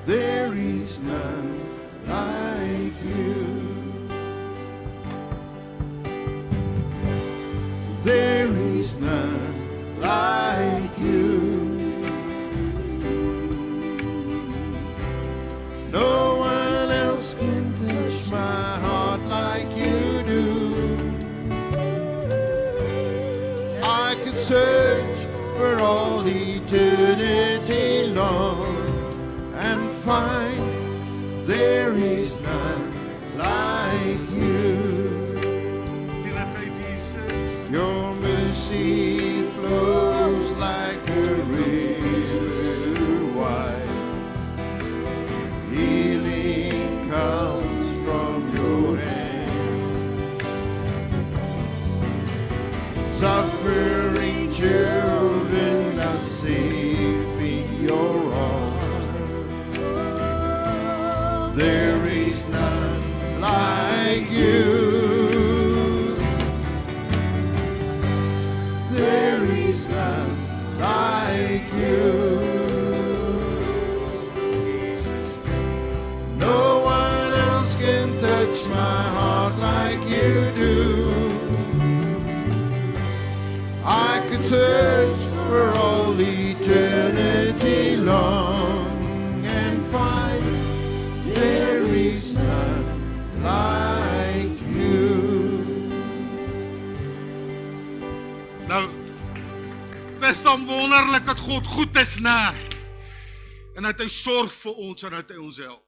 there is none like You. There is none like You. No one else can touch my heart like You do. I could search for all eternity long and find there is none like You. Your mercy flows like a river wide. Healing comes from Your hand. Suffering children are safe in Your arms. There is none like You. There is none like You. No one else can touch my heart like You do. I could search for all eternity long and find there is none like You. Nou, dis dan wonderlik dat God goed is, né? En dat hy sorg vir ons en dat hy ons help.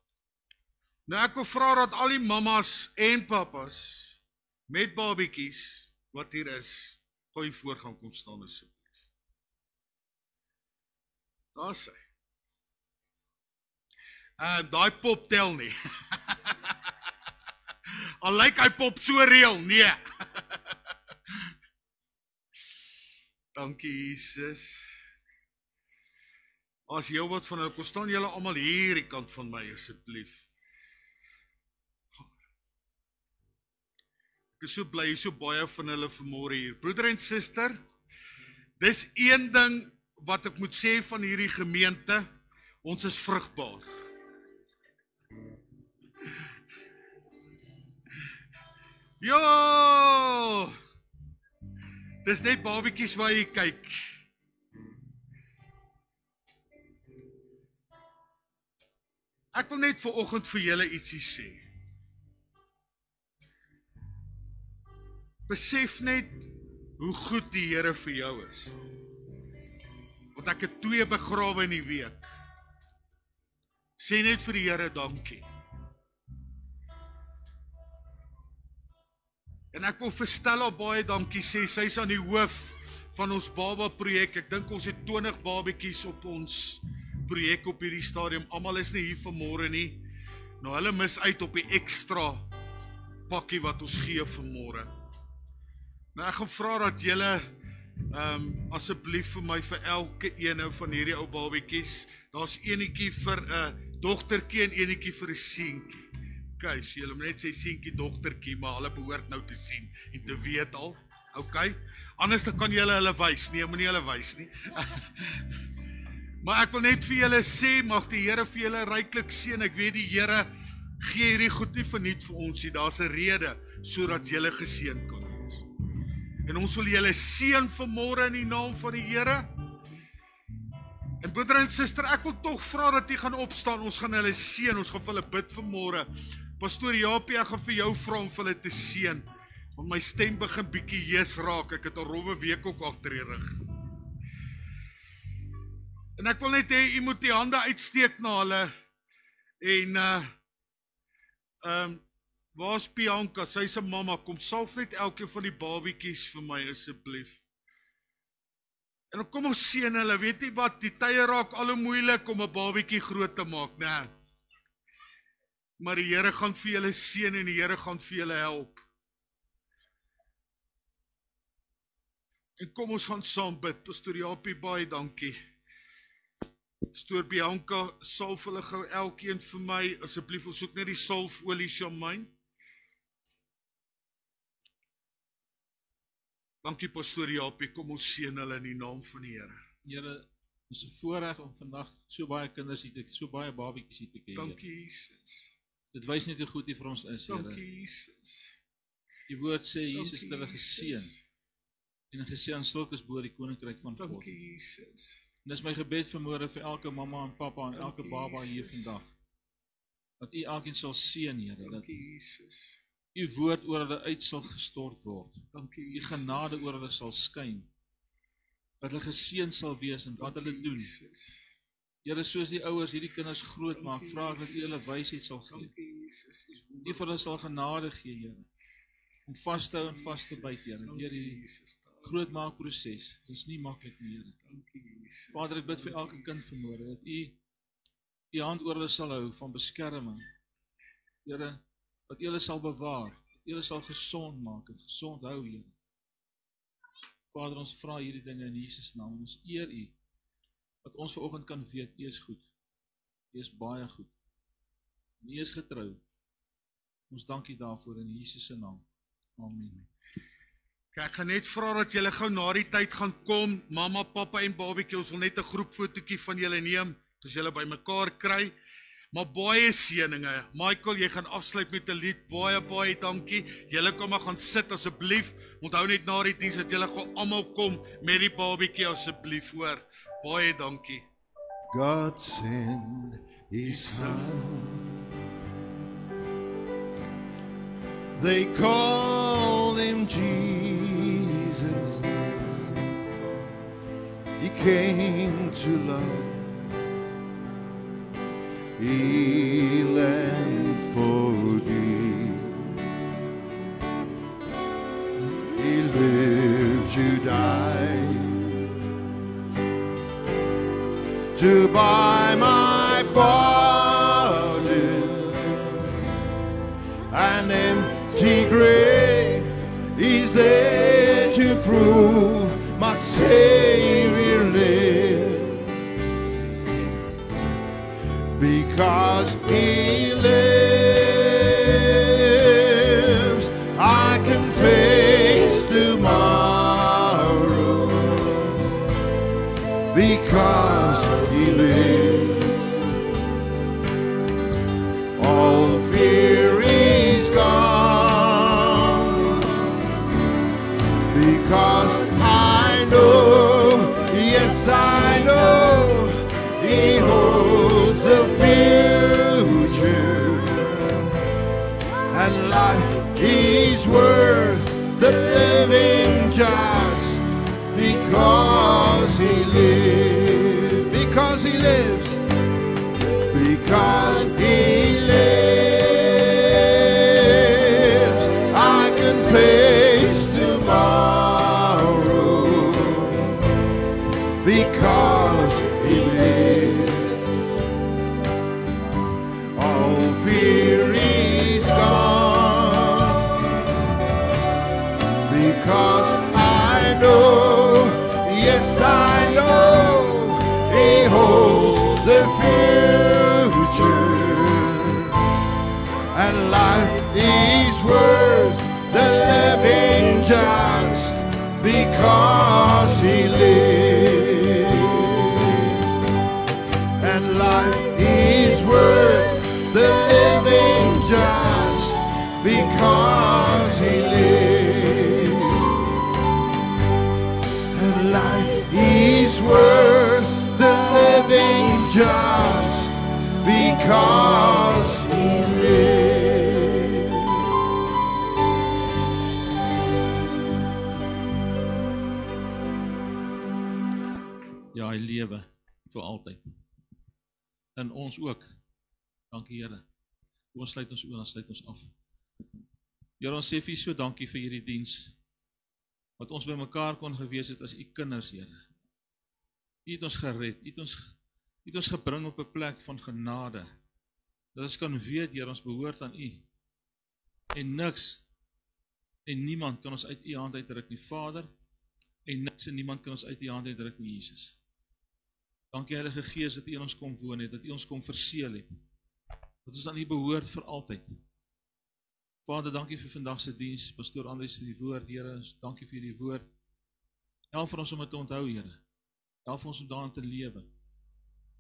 Nou ek wil vra dat al die mamas en papas met babietjies wat hier is, gou hier voor gaan kom staan asseblief. Daar is hy. Daai pop tel nie. Al lyk hy pop so reël, nee. Dankie Jesus. As jy wat van hulle kom staan julle almal hierdie kant van my asseblief. Ek is so bly, so baie van hulle vanmôre hier. Broeder en suster, dis een ding wat ek moet sê van hierdie gemeente, ons is vrugbaar. Ja! Dis net babietjies waar jy kyk. Ek wil net vanoggend vir julle ietsie sê. Besef net hoe goed die Here vir jou is. Want ek het 2 begrawe in die week. Sê net vir die Here dankie. En ek wil vir Stella baie dankie sê, sy is aan die hoof van ons baba projek. Ek dink ons het 20 babietjies op ons projek op hierdie stadium. Almal is nie hier vanmôre nie. Nou hulle mis uit op die ekstra pakkie wat ons gee vanmôre. Nou ek gaan vra dat julle asseblief vir my vir elke ene van hierdie ou babietjies, daar's enetjie vir 'n dogtertjie en enetjie vir 'n seentjie. Okay, so julle moet net sê seentjie, dogtertjie, maar hulle behoort nou te sien en te weet al. Okay? Anders dan kan julle hulle wys. Nee, moenie hulle wys nie. Maar ek wil net vir julle sê, mag die Here vir julle ryklik seën. Ek weet die Here gee hierdie goed nie verniet vir ons nie. Daar's 'n rede sodat julle geseën kan wees. En ons wil julle seën vanmôre in die naam van die Here. En broeder en suster, ek wil tog vra dat jy gaan opstaan. Ons gaan hulle seën. Ons gaan vir hulle bid vanmôre. Pastoor Japie, ek gaan vir jou vra om vir hulle te seën. Want my stem begin bietjie hees raak. Ek het 'n rowwe week ook agter die rug. En ek wil net hê, jy moet die hande uitsteek na hulle. En waar's Bianca? Sy se mamma. Kom salf net elkeen van die babietjies vir my asseblief. En dan kom ons seën hulle. Weet jy wat? Die tye raak al hoe moeilik om 'n babietjie groot te maak, né? Maar die Here gaan vir julle seën en die Here gaan vir julle help. En kom ons gaan saam bid. Pastoor Japie, baie dankie. Pastoor Bianca, salf hulle gou elkeen vir my. Asseblief, ons soek net die salfolie Shamaine. Dankie Pastoor Japie, kom ons seën hulle in die naam van die Here. Here, ons is 'n voorreg om vandag so baie kinders hier te, so baie babietjies hier te hê. Dankie Jesus. Dit wys net hoe goed U vir ons is, Here. Dankie Jesus. Die woord sê Jesus het hulle Dankie, geseën. Jesus. En gesê aan sulkes behoort die koninkryk van God. Dankie Jesus. En dis my gebed vanmôre vir elke mamma en pappa en elke Dankie, baba hier Jesus. vandag. Dat U elkeen sal seën, Here, dat Dankie Jesus. U woord oor hulle uit sal gestort word. Dankie U Jesus. genade oor hulle sal skyn. Dat hulle geseën sal wees in wat hulle doen. Jesus. Here, soos die ouers hierdie kinders groot maak, Dankie, vra ek dat U hulle Jesus. wysheid sal gee. Dankie Jesus. U vir hulle sal genade gee, Here. Om vas te hou en vas te byt, Here. Deur hierdie grootmaakproses. Dit is nie maklik nie, Here. Dankie Jesus. Vader, ek bid vir elke kind vanmôre dat U hand oor hulle sal hou van beskerming. Here, dat U hulle sal bewaar, dat U hulle sal gesond maak en gesond hou, Here. Vader, ons vra hierdie dinge in Jesus naam. Ons eer U. Dat ons vanoggend kan weet, U is goed. U is baie goed. En U is getrou. Ons dank U daarvoor in Jesus se naam. Amen. Ek gaan net vra dat julle gou na die tyd gaan kom, mamma, pappa en babietjie, ons wil net 'n groepfotootjie van julle neem, as julle bymekaar kry. Maar baie seëninge. Michael, jy gaan afsluit met 'n lied. Baie dankie. Julle kom maar gaan sit asseblief. Onthou net na die diens dat julle gou almal kom met die babietjie asseblief, hoor. Baie dankie. God sent His Son. They called Him Jesus. He came to love, heal and forgive. to buy my pardon. An empty grave is there to prove my Savior lives. Because He lives, I can face tomorrow. Because He lives, all fear is gone. Because I know, yes I know, He holds the future, and life is worth the living just because He lives. Because He lives. Because He lives, I can face tomorrow. Because He lives, all fear is gone. Because I know, yes I know, He holds the future, and life is worth the living just because He lives. And life is worth the living just because He lives. And life is worth the living just because He lives. Ja, hy lewe vir altyd. En ons ook. Dankie Here. Ons sluit ons oë, dan sluit ons af. Here, ons sê vir U so dankie vir hierdie diens, wat ons by mekaar kon gewees het as U kinders, Here. U het ons gered, U het ons gebring op 'n plek van genade, dat ons kan weet, Here, ons behoort aan U, en niks, en niemand kan ons uit U hand uitruk nie, Vader, en niks en niemand kan ons uit U hand uitruk nie, Jesus. Dankie Heilige Gees dat U in ons kom woon het, dat U ons kom verseël het, dat ons aan U behoort vir altyd. Vader, dankie vir vandag se diens, Pastoor Andries vir die woord, Here, dankie vir die woord. Help vir ons om dit te onthou, Here. Help vir ons om daarin te lewe.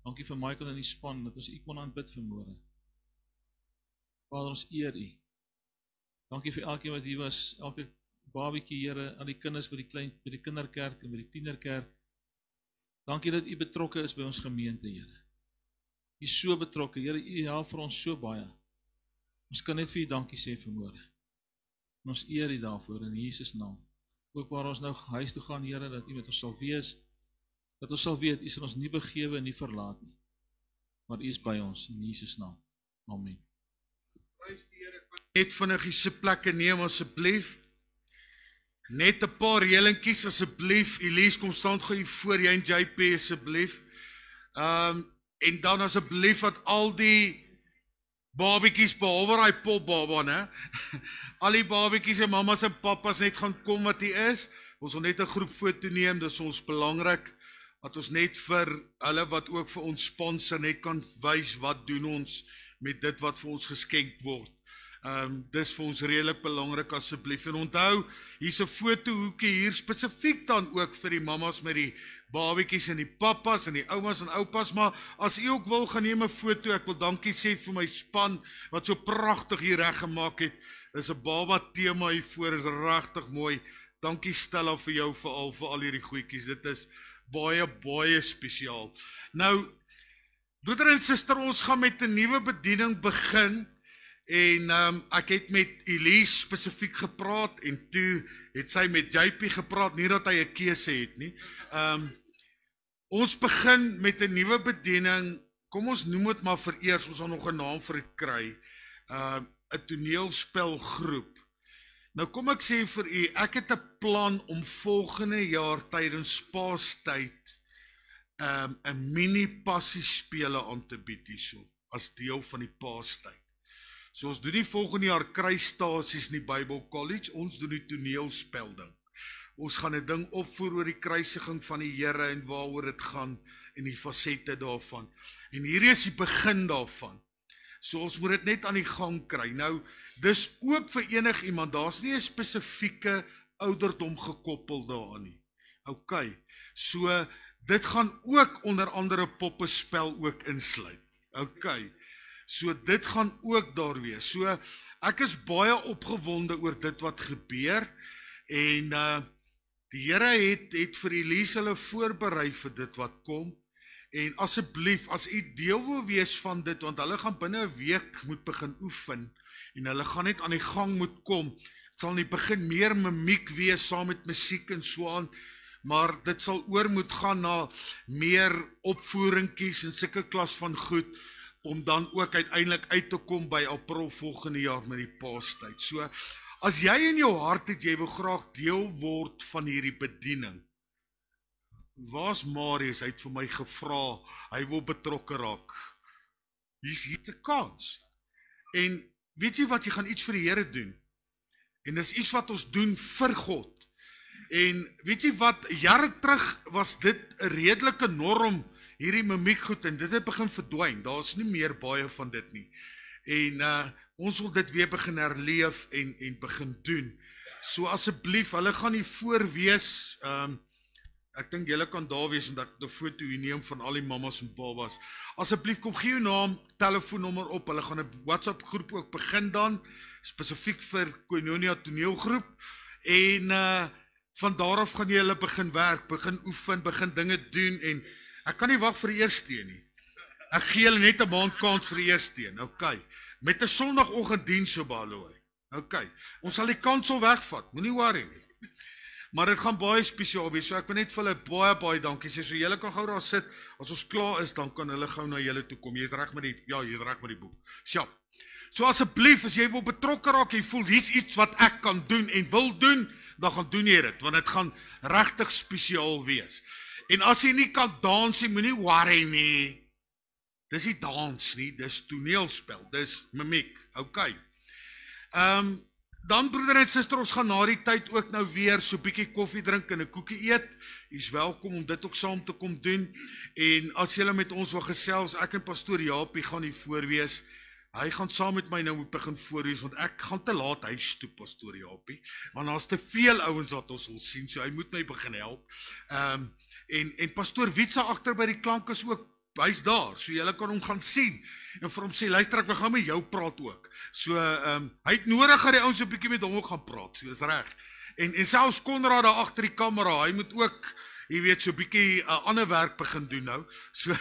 Dankie vir Michael en die span, dat ons U kon aanbid vanmôre. Vader, ons eer U. Dankie vir elkeen wat hier was, elke babietjie, Here, al die kinders by die kinderkerk en by die tienerkerk. Dankie dat U betrokke is by ons gemeente, Here. U is so betrokke, Here, U help vir ons so baie. Ons kan net vir U dankie sê vanmôre. En ons eer U daarvoor in Jesus naam. Ook waar ons nou huis toe gaan, Here, dat U met ons sal wees, dat ons sal weet, U sal ons nie begewe en nie verlaat nie. Maar U is by ons in Jesus naam. Amen. Prys die Here. Net vinnig die sitplekke neem asseblief. Net 'n paar relingkies asseblief. Elise, kom staan gou hier voor jy en JP asseblief. En dan asseblief dat al die babietjies behalwe daai popbaba, né? Al die babietjies en mammas en pappas net gaan kom wat hier is. Ons wil net 'n groep foto neem, dis ons belangrik dat ons net vir hulle wat ook vir ons sponsor net kan wys wat doen ons met dit wat vir ons geskenk word. Dis vir ons redelik belangrik asseblief. En onthou, hier's 'n fotohoekie hier spesifiek dan ook vir die mammas met die babietjies en die pappas en die oumas en oupas, maar as u ook wil, gaan neem 'n foto. Ek wil dankie sê vir my span wat so pragtig hier reggemaak het. Dis 'n baba tema hier voor, is regtig mooi. Dankie Stella vir jou vir al hierdie goedjies. Dit is baie spesiaal. Nou, broeder en suster, ons gaan met 'n nuwe bediening begin. En ek het met Elise spesifiek gepraat en toe het sy met JP gepraat, nie dat hy 'n keuse het nie. Ons begin met 'n nuwe bediening, kom ons noem dit maar vereers, ons sal nog 'n naam vir dit kry, 'n toneelspelgroep. Nou kom ek sê vir u, ek het 'n plan om volgende jaar tydens Paastyd 'n mini passiespele aan te bied hierso, as deel van die Paastyd. So ons doen nie volgende jaar kruisstasies in die Bible College, ons doen die toneelspel ding. Ons gaan 'n ding opvoer oor die kruisiging van die Here en waaroor dit gaan en die fasette daarvan. En hierdie is die begin daarvan. So ons moet dit net aan die gang kry. Nou, dis oop vir enig iemand, daar's nie 'n spesifieke ouderdom gekoppel daaraan nie. OK, so dit gaan ook onder andere poppespel ook insluit. OK, so dit gaan ook daar wees. So ek is baie opgewonde oor dit wat gebeur en die Here het vir Elise hulle voorberei vir dit wat kom. En asseblief, as u deel wil wees van dit, want hulle gaan binne 'n week moet begin oefen en hulle gaan net aan die gang moet kom. Dit sal in die begin meer mimiek wees saam met musiek en so aan, maar dit sal oor moet gaan na meer opvoeringkies en sulke klas van goed, om dan ook uiteindelik uit te kom by April volgende jaar met die Paastyd. So, as jy in jou hart het, jy wil graag deel word van hierdie bediening. Waar's Marius? Hy het vir my gevra, hy wil betrokke raak. Hier's 'n kans. En weet jy wat, jy gaan iets vir die Here doen. En dis iets wat ons doen vir God. En weet jy wat, jare terug was dit 'n redelike norm, hierdie mimiek goed, en dit het begin verdwyn. Daar's nie meer baie van dit nie. En ons wil dit weer begin herleef en begin doen. So asseblief, hulle gaan nie voorwees. Ek dink julle kan daar wees en dat ek 'n foto hier neem van al die mammas en babas. Asseblief kom gee jou naam, telefoonnommer op. Hulle gaan 'n WhatsApp groep ook begin dan, spesifiek vir Koinonia toneelgroep. En van daar af gaan jy hulle begin werk, begin oefen, begin dinge doen en ek kan nie wag vir die eerste een nie. Ek gee julle net 'n maand kans vir die eerste een. OK. Met 'n Sondagoggenddiens so Balooi. OK. Ons sal die kansel wegvat. Moenie worry nie. Maar dit gaan baie spesiaal wees, so ek wil net vir hulle baie dankie sê, so julle kan gou daar sit, as ons klaar is, dan kan hulle gou na julle toe kom, jy's reg met die boek, sjap. So asseblief, as jy wil betrokke raak, jy voel, hier's iets wat ek kan doen en wil doen, dan gaan doen jy dit, want dit gaan regtig spesiaal wees. En as jy nie kan dans nie, moenie worry nie, dis nie dans nie, dis toneelspel, dis mimiek, OK. Dan broeder en suster, ons gaan na die tyd ook nou weer so bietjie koffie drink en 'n koekie eet. Jy's welkom om dit ook saam te kom doen. En as julle met ons wil gesels, ek en pastoor Japie gaan hier voorwees. Hy gaan saam met my nou moet begin voorwees, want ek gaan te laat huis toe, pastoor Japie. Want daar's te veel ouens wat ons wil sien, so hy moet my begin help. En pastoor Wietse agter by die klank is ook, hy's daar, so julle kan hom gaan sien, en vir hom sê, luister, ek wil gaan met jou praat ook, so, hy het nodig dat die ouens 'n bietjie met hom ook gaan praat, so is reg, en selfs Konrad daar agter die kamera, hy moet ook, jy weet, so 'n bietjie ander werk begin doen nou, so,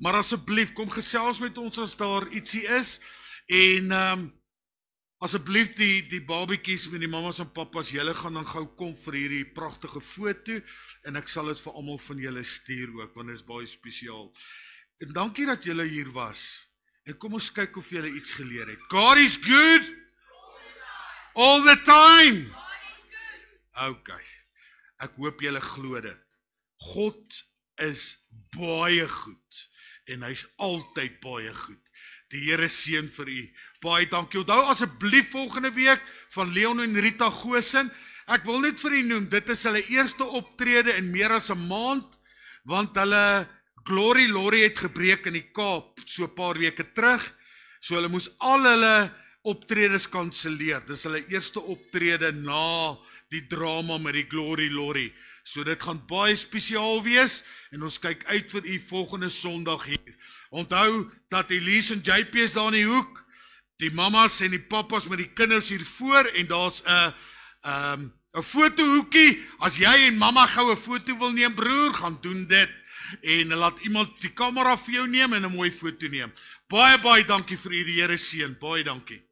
maar asseblief, kom gesels met ons as daar ietsie is, en, asseblief die babiekies met die mamas en papas, julle gaan dan gou kom vir hierdie pragtige foto, en ek sal dit vir almal van julle stuur ook, want dit is baie spesiaal. En dankie dat julle hier was, en kom ons kyk of julle iets geleer het. God is good? All the time? OK, ek hoop julle glo dit. God is baie goed, en hy's altyd baie goed. Die Here seën vir u. Baie dankie. Onthou asseblief volgende week van Leon en Rita Goosen. Ek wil net vir u noem, dit is hulle eerste optrede in meer as 'n maand, want hulle Glory Lorry het gebreek in die Kaap so 'n paar weke terug. So hulle moes al hulle optredes kanselleer. Dis hulle eerste optrede na die drama met die Glory Lorry. So dit gaan baie spesiaal wees en ons kyk uit vir u volgende Sondag hier. Onthou dat Elise en JP is daar in die hoek, die mamas en die papas met die kinders hier voor en daar's 'n fotohoekie. As jy en mamma gou 'n foto wil neem, broer, gaan doen dit en laat iemand die kamera vir jou neem en 'n mooi foto neem. Baie dankie vir u, die Here seën. Baie dankie.